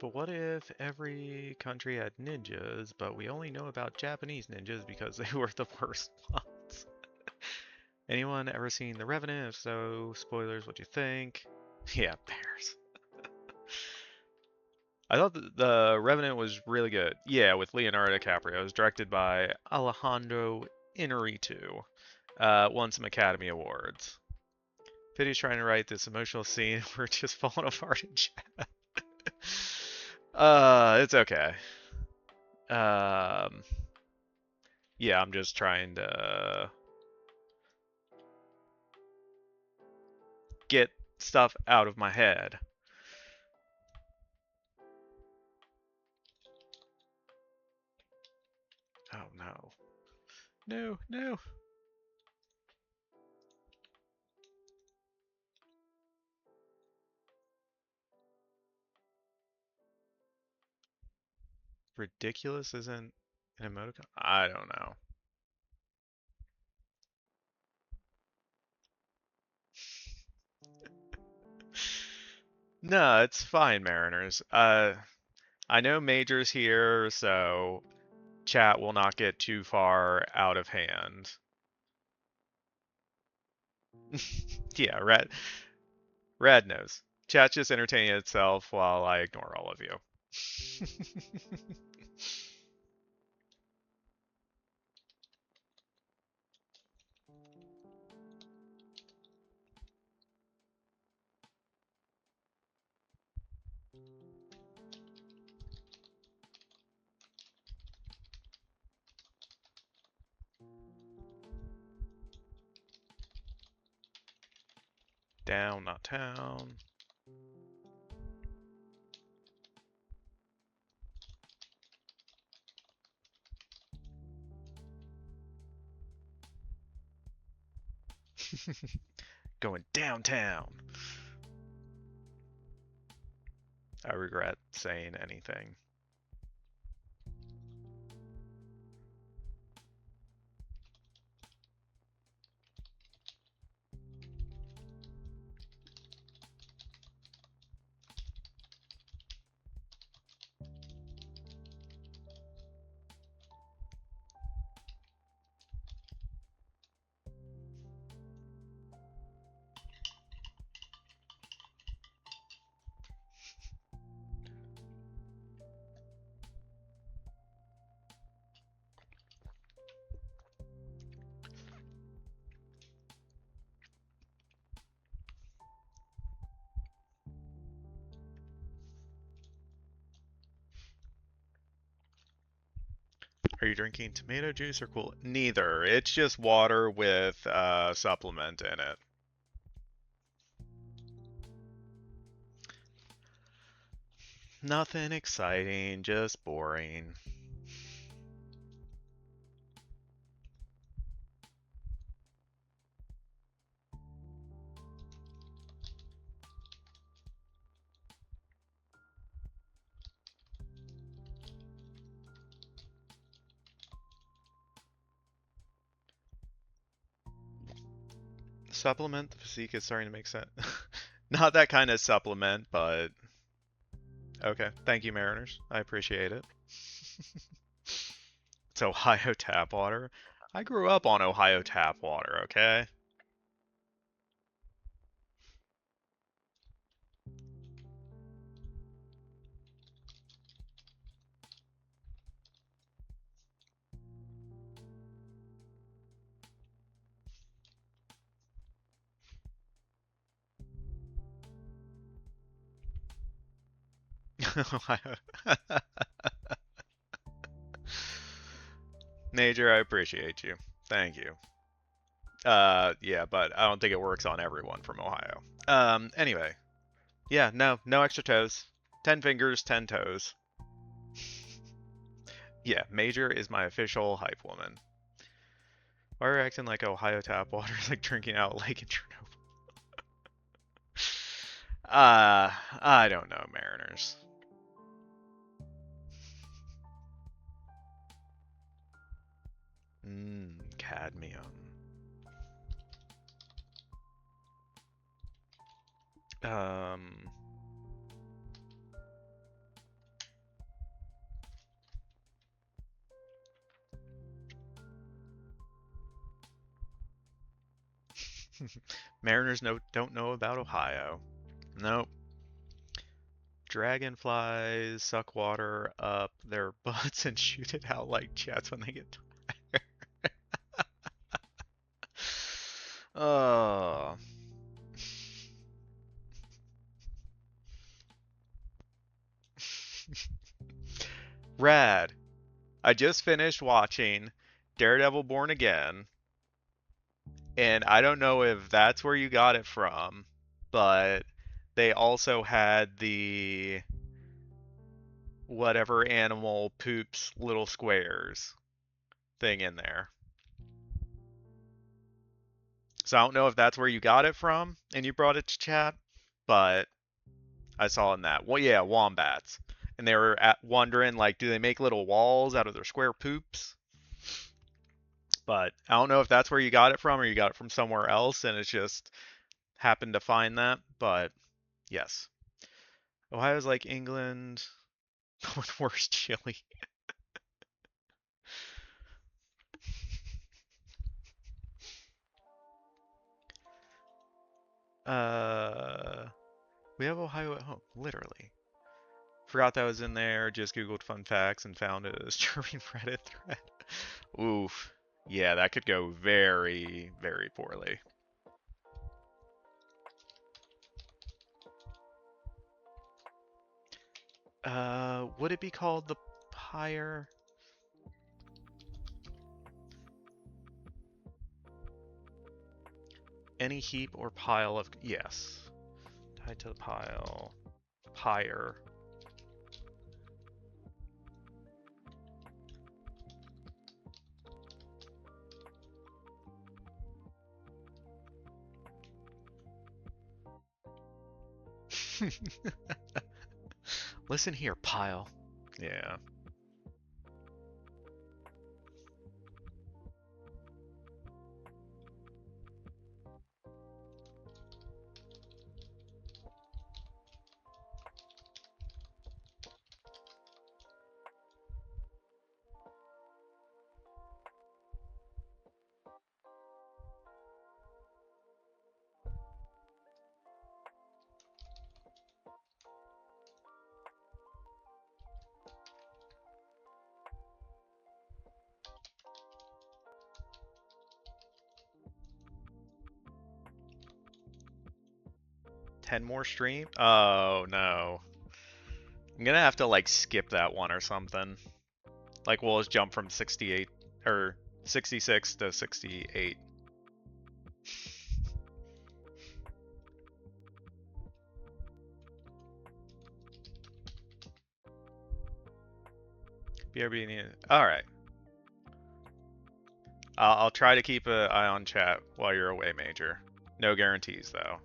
But what if every country had ninjas, but we only know about Japanese ninjas because they were the worst ones? Anyone ever seen The Revenant? If so, spoilers, what do you think? Yeah, bears. I thought the Revenant was really good. Yeah, with Leonardo DiCaprio. It was directed by Alejandro Inarritu. Won some Academy Awards. Pity's trying to write this emotional scene. We're just falling apart in chat. It's okay. Yeah, I'm just trying to get stuff out of my head. Oh no. No, no. Ridiculous isn't an emoticon? I don't know. No, it's fine, Mariners. I know Major's here, so chat will not get too far out of hand. Yeah, Rad knows. Chat's just entertaining itself while I ignore all of you. Down, not town. Going downtown. I regret saying anything. Are you drinking tomato juice or cool? Neither. It's just water with a supplement in it. Nothing exciting, just boring. Supplement, the physique is starting to make sense. Not that kind of supplement, but okay. Thank you, Mariners. I appreciate it. It's Ohio tap water. I grew up on Ohio tap water, okay? Ohio. Major, I appreciate you. Thank you. Yeah, but I don't think it works on everyone from Ohio. Anyway. Yeah, no extra toes. 10 fingers, 10 toes. Yeah, Major is my official hype woman. Why are you acting like Ohio tap water is like drinking out a lake in Chernobyl? I don't know, Mariners. Cadmium. Um, Mariners don't know about Ohio. Nope. Dragonflies suck water up their butts and shoot it out like jets when they get tired. Oh. Rad. I just finished watching Daredevil Born Again, and I don't know if that's where you got it from, but they also had the whatever animal poops little squares thing in there. So I don't know if that's where you got it from and you brought it to chat, but I saw in that. Well, yeah, wombats. And they were wondering, like, do they make little walls out of their square poops? But I don't know if that's where you got it from or you got it from somewhere else and it's just happened to find that. But yes. Ohio's like England with worse chili. We have Ohio at home, literally. Forgot that was in there, just Googled fun facts and found it as disturbing Reddit thread. Oof. Yeah, that could go very, very poorly. Would it be called the pyre? Any heap or pile of, yes. Tied to the pile. Pyre. Listen here, pile. Yeah. Ten more stream? Oh no. I'm gonna have to like skip that one or something. Like we'll just jump from 68 or 66 to 68. BRB. All right. I'll try to keep an eye on chat while you're away, Major. No guarantees though.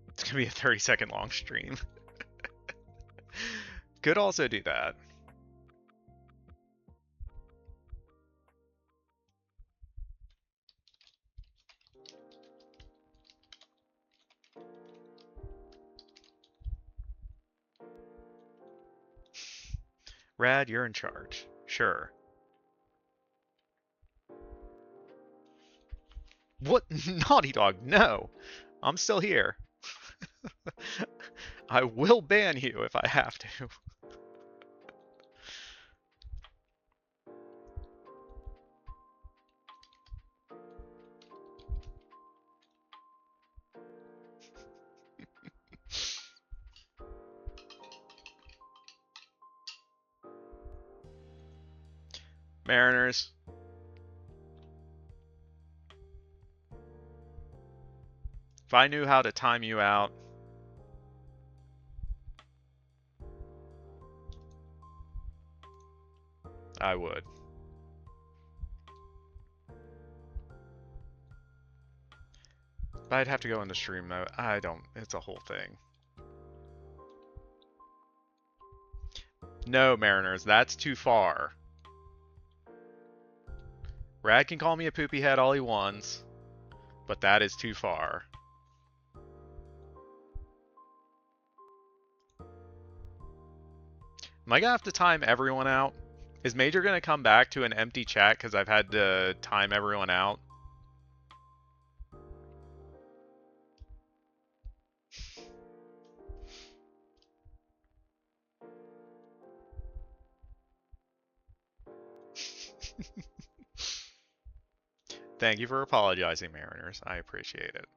It's gonna be a 30-second long stream. Could also do that. Rad, you're in charge. Sure. What? Naughty Dog, no! I'm still here. I will ban you if I have to. Mariners. If I knew how to time you out, I would. But I'd have to go into stream mode. I don't. It's a whole thing. No, Mariners, that's too far. Rad can call me a poopy head all he wants, but that is too far. Am I gonna have to time everyone out? Is Major gonna come back to an empty chat because I've had to time everyone out? Thank you for apologizing, Mariners. I appreciate it.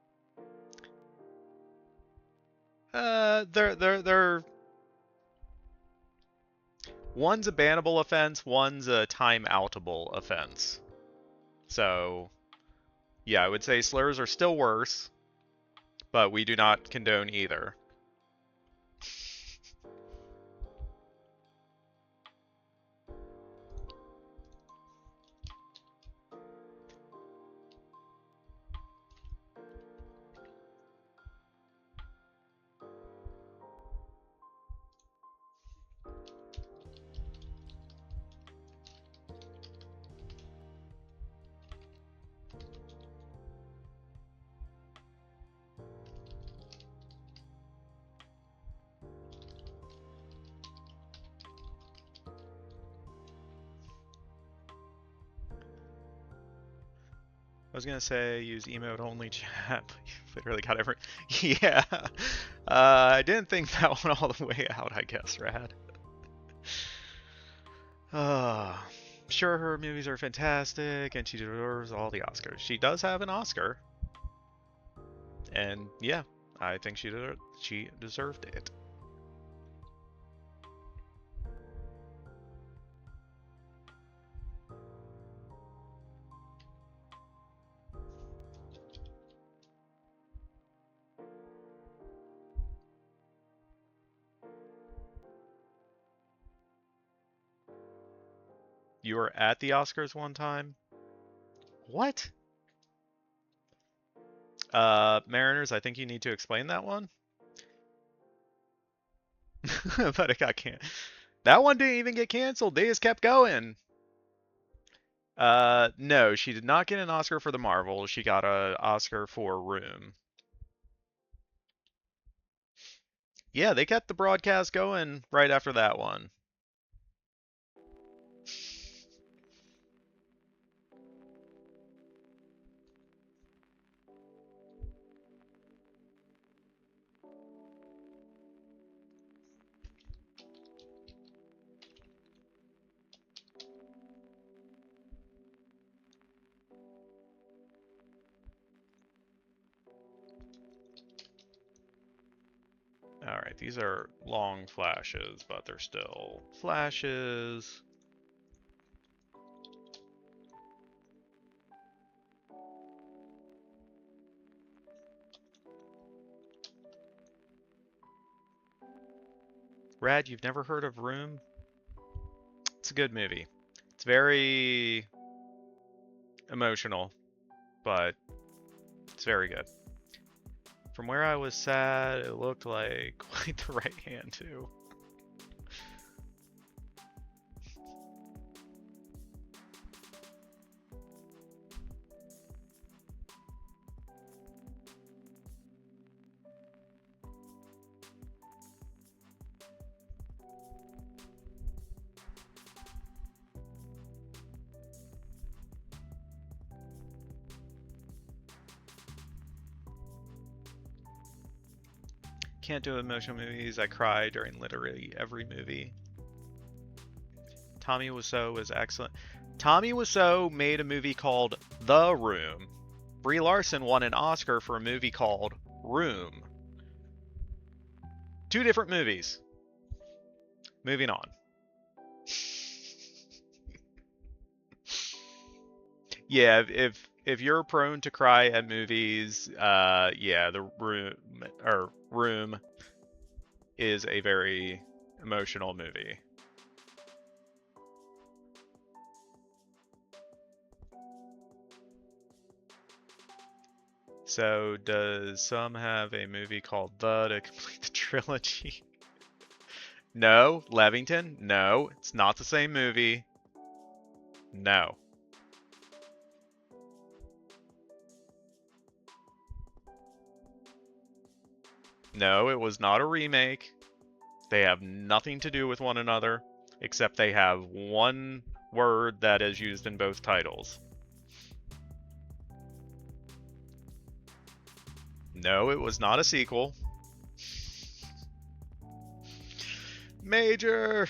They're one's a bannable offense, one's a time-outable offense. So, yeah, I would say slurs are still worse, but we do not condone either. I was gonna say use emote only chat, but you've literally got every. Yeah, I didn't think that one all the way out. I guess, Rad. Sure, her movies are fantastic, and she deserves all the Oscars. She does have an Oscar, and yeah, I think she deserved it. You were at the Oscars one time? What? Mariners, I think you need to explain that one. But it got canceled. That one didn't even get canceled. They just kept going. No, she did not get an Oscar for The Marvel. She got an Oscar for Room. Yeah, they kept the broadcast going right after that one. Alright, these are long flashes, but they're still flashes. Rad, you've never heard of Room? It's a good movie. It's very emotional, but it's very good. From where I was sat, it looked like quite the right hand, too. Can't do emotional movies. I cry during literally every movie. Tommy Wiseau was excellent. Tommy Wiseau made a movie called The Room. Brie Larson won an Oscar for a movie called Room. Two different movies. Moving on. Yeah, if you're prone to cry at movies, yeah, The Room is a very emotional movie. So, does some have a movie called The to complete the trilogy? No. Levington? No. It's not the same movie. No. No, it was not a remake. They have nothing to do with one another, except they have one word that is used in both titles. No, it was not a sequel. Major,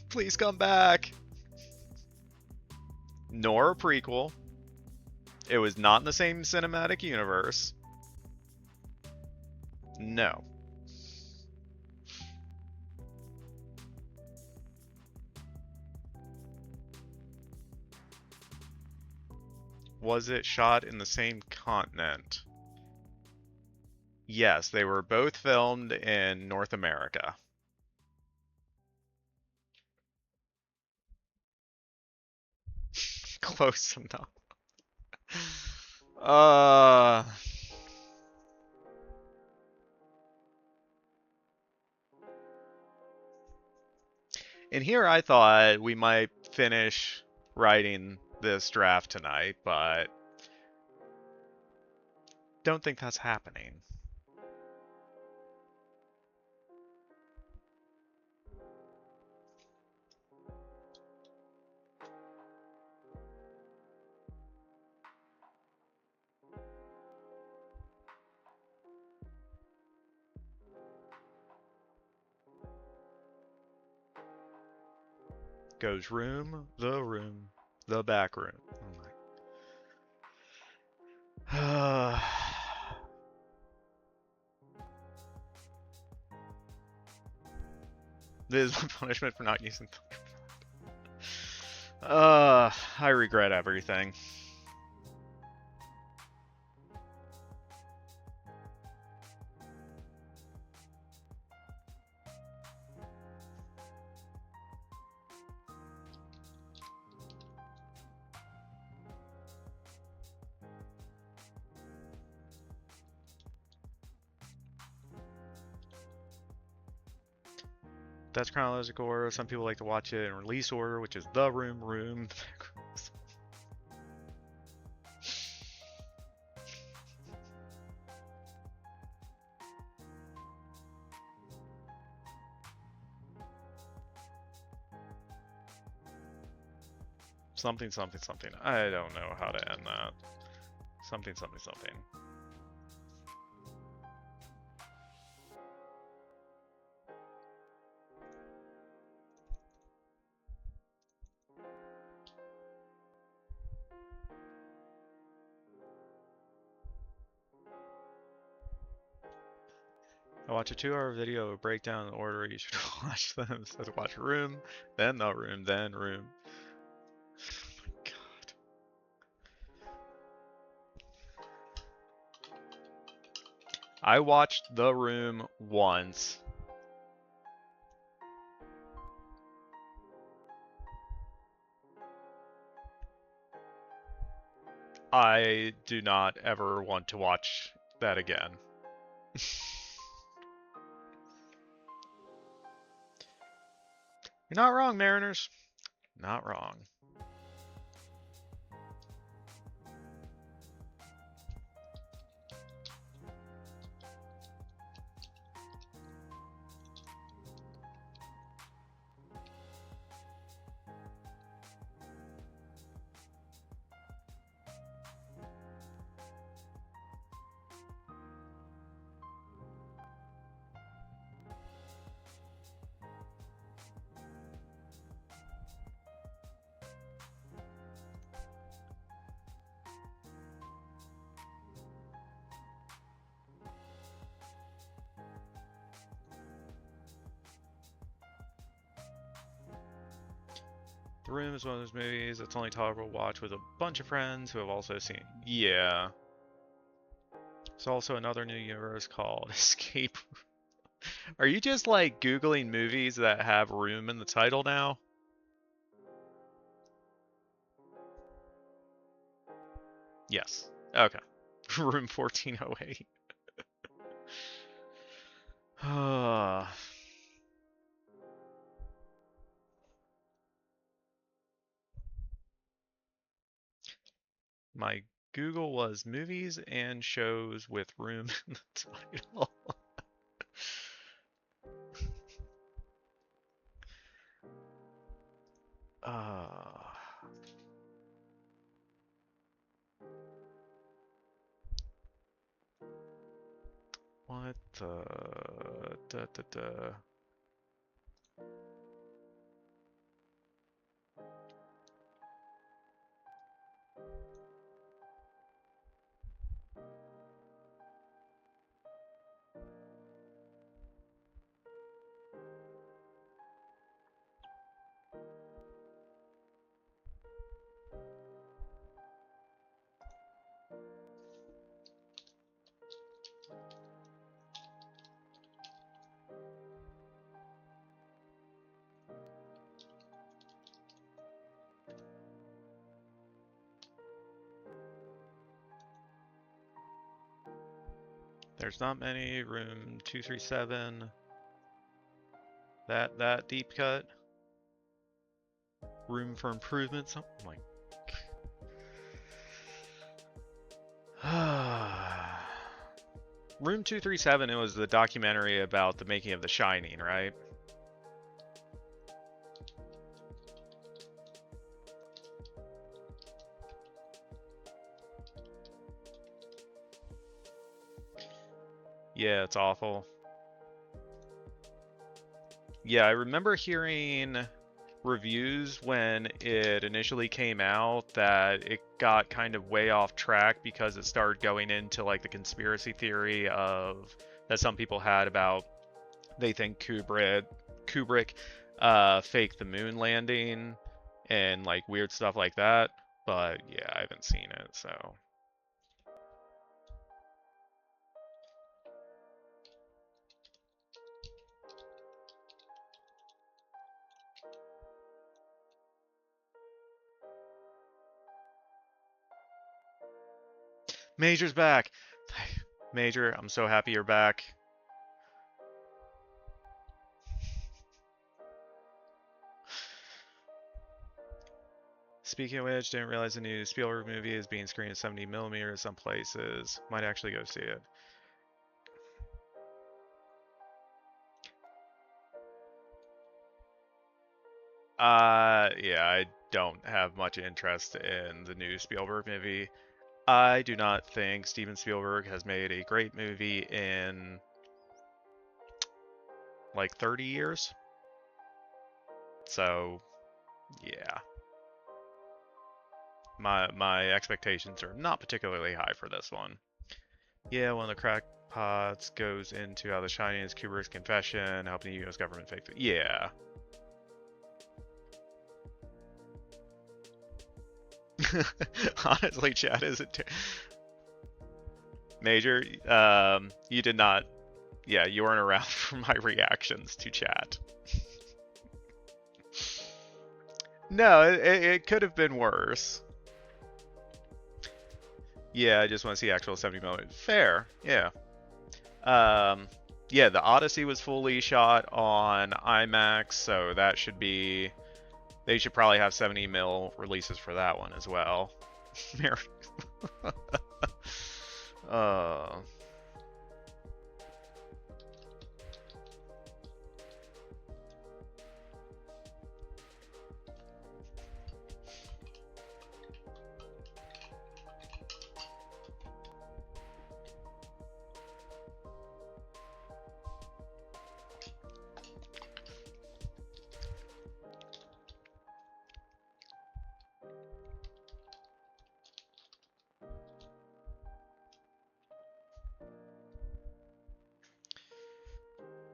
please come back. Nor a prequel. It was not in the same cinematic universe. No. Was it shot in the same continent? Yes, they were both filmed in North America. Close enough. And here I thought we might finish writing this draft tonight, but don't think that's happening. Goes room, the back room. Oh my. This is my punishment for not using I regret everything. That's chronological order. Some people like to watch it in release order, which is the room. Something. I don't know how to end that. Something. I watch a 2-hour video of breakdown in the order you should watch them. So to watch room, then the room, then room. Oh my god. I watched The Room once. I do not ever want to watch that again. You're not wrong, Mariners. Not wrong. The Room is one of those movies that's only tolerable to watch with a bunch of friends who have also seen. Yeah. There's also another new universe called Escape. Are you just like Googling movies that have room in the title now? Yes. Okay. Room 1408. Ah. My Google was movies and shows with room in the title. What the da. There's not many. Room 237. That deep cut. Room for improvements. Oh my. Room 237. It was the documentary about the making of The Shining, right? Yeah, it's awful. Yeah, I remember hearing reviews when it initially came out that it got kind of way off track because it started going into like the conspiracy theory of that some people had about they think Kubrick faked the moon landing and like weird stuff like that. But yeah, I haven't seen it, so. Major's back. Major, I'm so happy you're back. Speaking of which, didn't realize the new Spielberg movie is being screened at 70mm in some places. Might actually go see it. Yeah, I don't have much interest in the new Spielberg movie. I do not think Steven Spielberg has made a great movie in like 30 years. So, yeah. My expectations are not particularly high for this one. Yeah, one of the crackpots goes into how The Shining is Kubrick's confession, helping the U.S. government fake it. Yeah. Honestly, chat isn't. Major, you did not. Yeah, you weren't around for my reactions to chat. No, it could have been worse. Yeah, I just want to see actual 70mm. Fair, yeah. Yeah, the Odyssey was fully shot on IMAX, so that should be. They should probably have 70mm releases for that one as well.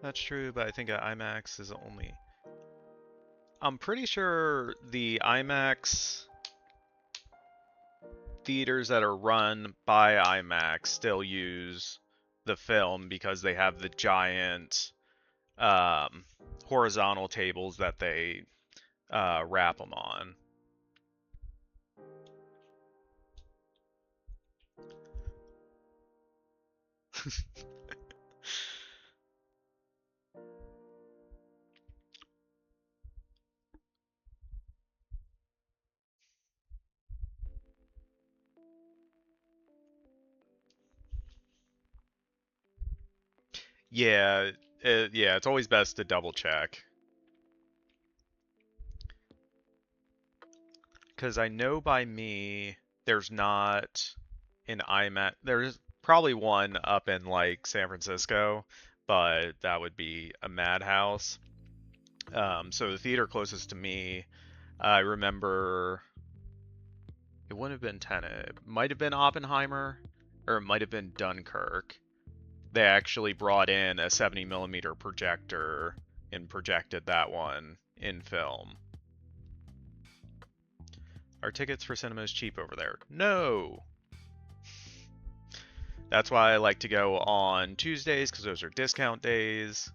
That's true, but I think IMAX is only. I'm pretty sure the IMAX theaters that are run by IMAX still use the film because they have the giant horizontal tables that they wrap them on. Yeah, yeah, it's always best to double check. Because I know by me, there's not an IMAX. There's probably one up in like San Francisco, but that would be a madhouse. So the theater closest to me, I remember it wouldn't have been Tenet. It might have been Oppenheimer, or it might have been Dunkirk. They actually brought in a 70 millimeter projector and projected that one in film. Are tickets for cinemas cheap over there? No! That's why I like to go on Tuesdays, because those are discount days.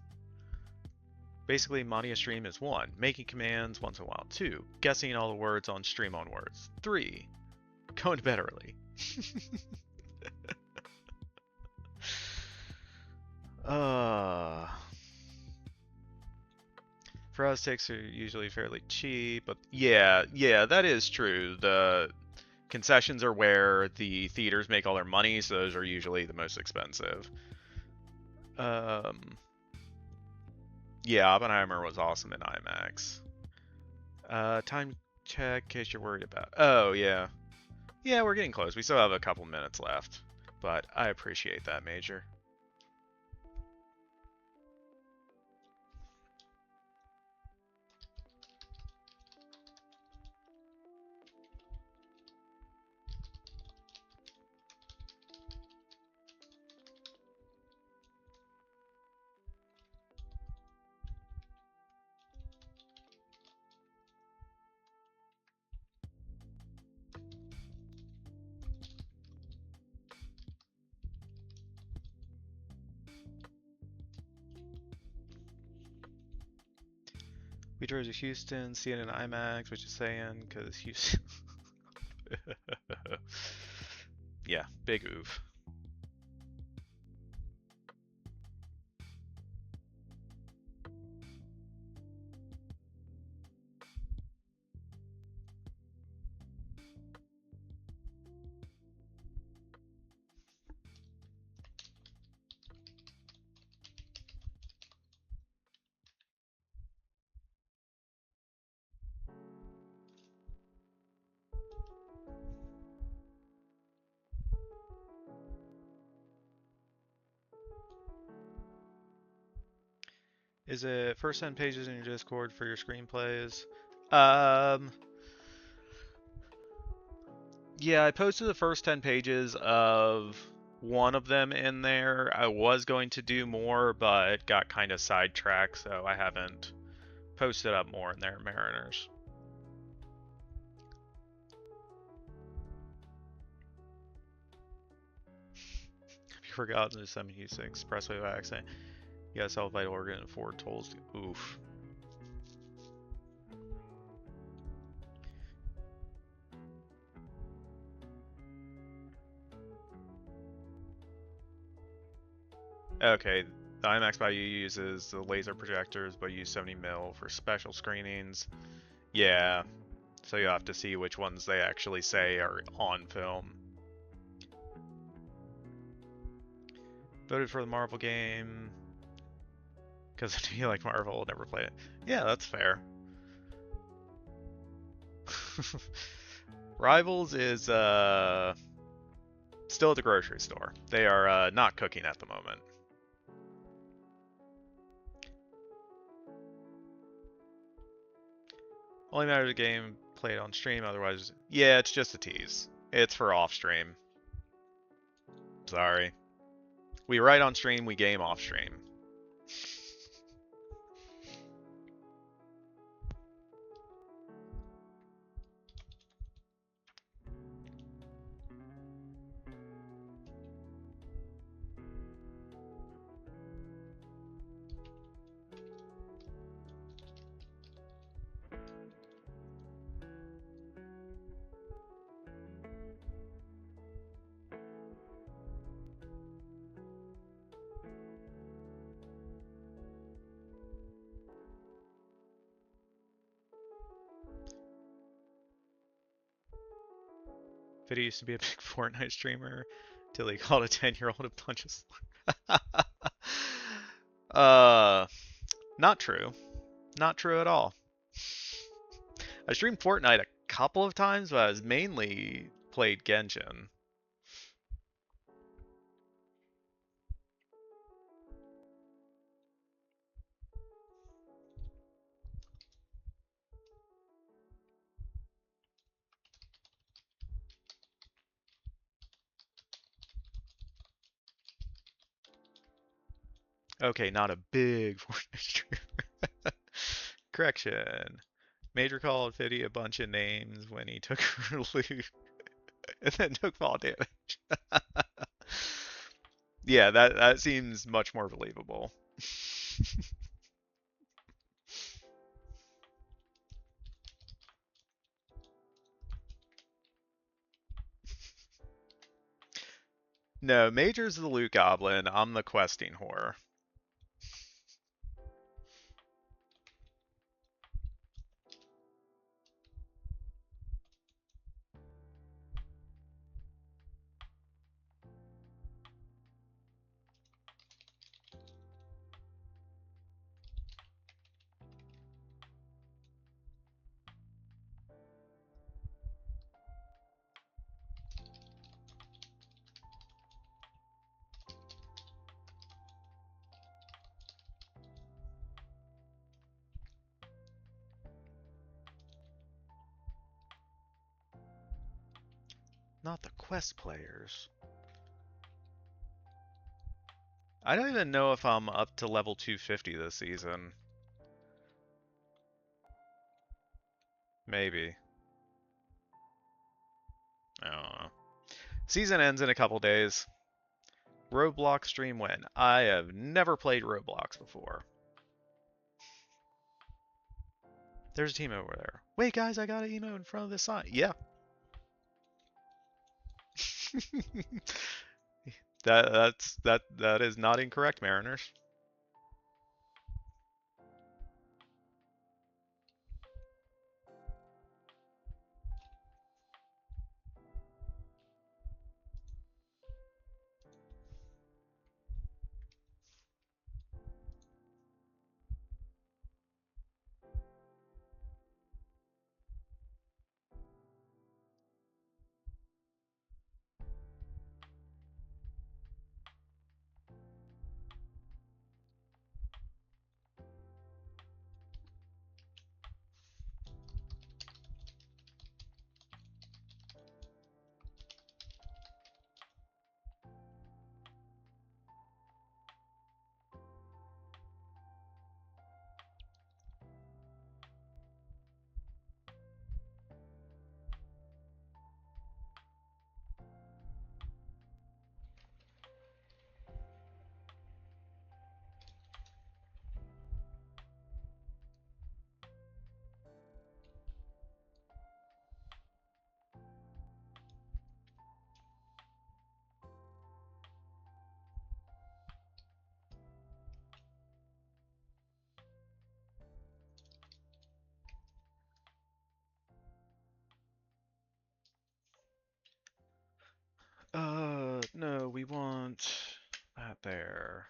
Basically, modding a stream is 1. Making commands once in a while. 2. Guessing all the words on stream on words. 3. Going to bed early. For us, tickets are usually fairly cheap, but yeah, that is true. The concessions are where the theaters make all their money, so those are usually the most expensive. Yeah, Oppenheimer was awesome in IMAX. Time check, in case you're worried about. Oh, yeah. Yeah, we're getting close. We still have a couple minutes left, but I appreciate that, Major. We drove to Houston, see it in IMAX, which is saying, because Houston. Yeah, big oof. Is it first 10 pages in your Discord for your screenplays? Yeah, I posted the first 10 pages of one of them in there. I was going to do more, but got kind of sidetracked, so I haven't posted up more in there, Mariners. Have you forgotten the 76 Expressway by accident? You gotta sell a vital organ and 4 tolls. Oof. Okay, the IMAX by you uses the laser projectors, but use 70 mil for special screenings. Yeah, so you have to see which ones they actually say are on film. Voted for the Marvel game because if you like Marvel, will never play it. Yeah, that's fair. Rivals is still at the grocery store. They are not cooking at the moment. Only matters the game played on stream, otherwise, yeah, it's just a tease. It's for off stream. Sorry. We write on stream, we game off stream. Fiddy used to be a big Fortnite streamer till he called a 10-year-old a bunch of not true. Not true at all. I streamed Fortnite a couple of times, but I was mainly played Genshin. Okay, not a big Fortnite streamer. Correction. Major called Fiddy a bunch of names when he took her loot and then took fall damage. Yeah, that seems much more believable. No, Major's the loot goblin. I'm the questing whore. Not the quest players. I don't even know if I'm up to level 250 this season. Maybe. I don't know. Season ends in a couple days. Roblox stream when? I have never played Roblox before. There's a team over there. Wait, guys, I got an emo in front of this sign. Yeah. that is not incorrect, Mariners. No, we want that there.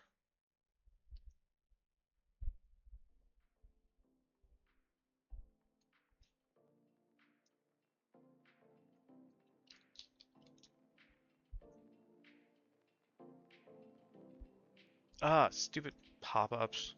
Ah, stupid pop-ups.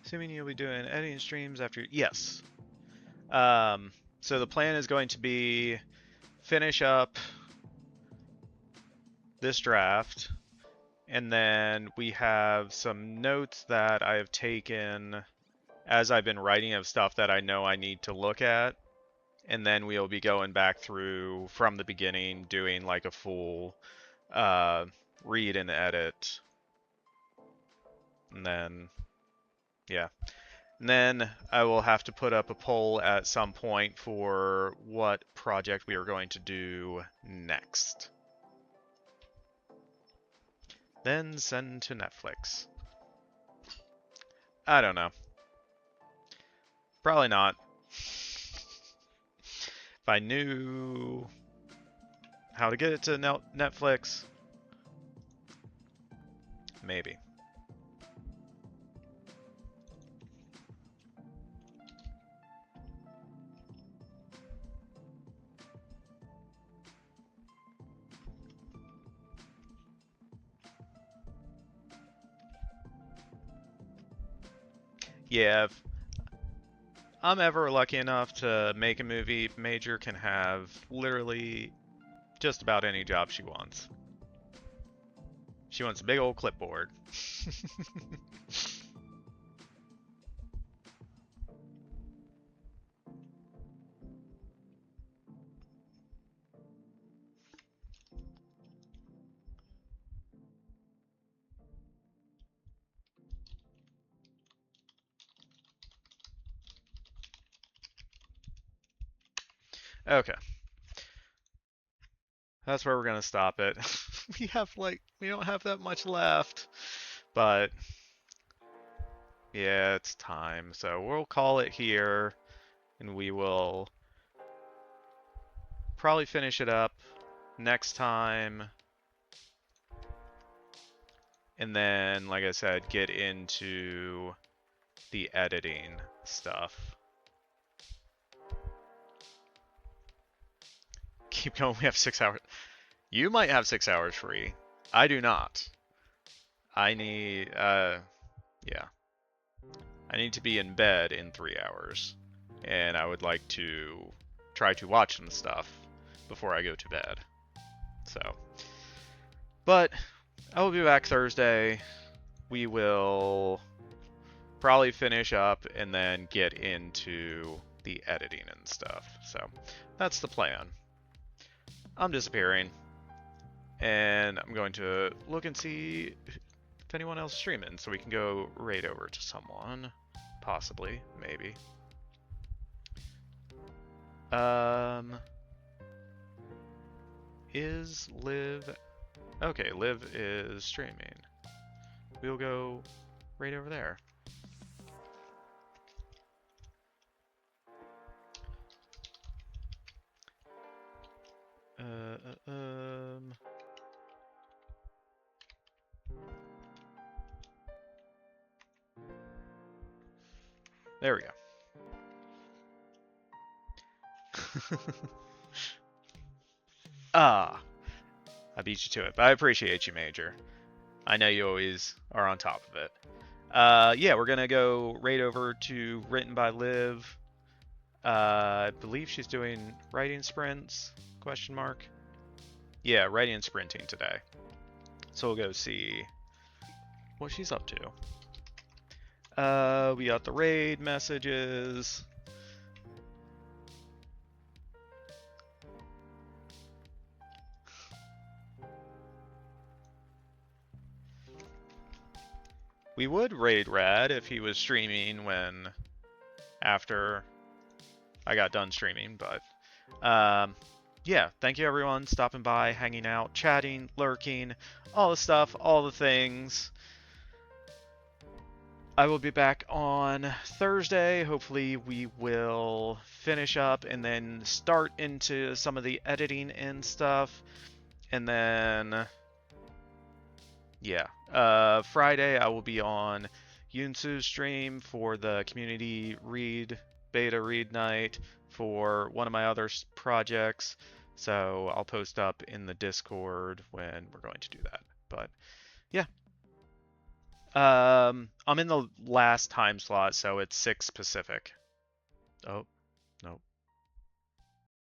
Assuming you'll be doing editing streams after... Yes. So the plan is going to be finish up this draft, and then we have some notes that I have taken as I've been writing of stuff that I know I need to look at, and then we'll be going back through from the beginning, doing like a full read and edit, and then yeah. And then I will have to put up a poll at some point for what project we are going to do next. Then send to Netflix. I don't know. Probably not. If I knew how to get it to Netflix, maybe. Yeah, if I'm ever lucky enough to make a movie, Major can have literally just about any job she wants. She wants a big old clipboard. Okay. That's where we're gonna stop it. We don't have that much left. But yeah, it's time. So we'll call it here, and we will probably finish it up next time. And then, like I said, get into the editing stuff. Keep going, we have 6 hours. You might have 6 hours free. I do not. I need, yeah. I need to be in bed in 3 hours. And I would like to try to watch some stuff before I go to bed. So, but I will be back Thursday. We will probably finish up and then get into the editing and stuff. So, that's the plan. I'm disappearing. And I'm going to look and see if anyone else is streaming, so we can go raid over to someone. Possibly, maybe. Is Liv... Okay, Liv is streaming. We'll go right over there. There we go. Ah, I beat you to it, but I appreciate you, Major. I know you always are on top of it. Yeah, we're gonna go right over to Written by Liv. I believe she's doing writing sprints, question mark. Yeah, writing and sprinting today. So we'll go see what she's up to. We got the raid messages. We would raid Rad if he was streaming after I got done streaming, but yeah, thank you everyone stopping by, hanging out, chatting, lurking, all the stuff, all the things. I will be back on Thursday. Hopefully we will finish up and then start into some of the editing and stuff. And then, yeah, Friday I will be on Yunsu's stream for the community beta read night for one of my other projects. So I'll post up in the Discord when we're going to do that. But yeah. I'm in the last time slot, so it's 6 Pacific. Oh, no.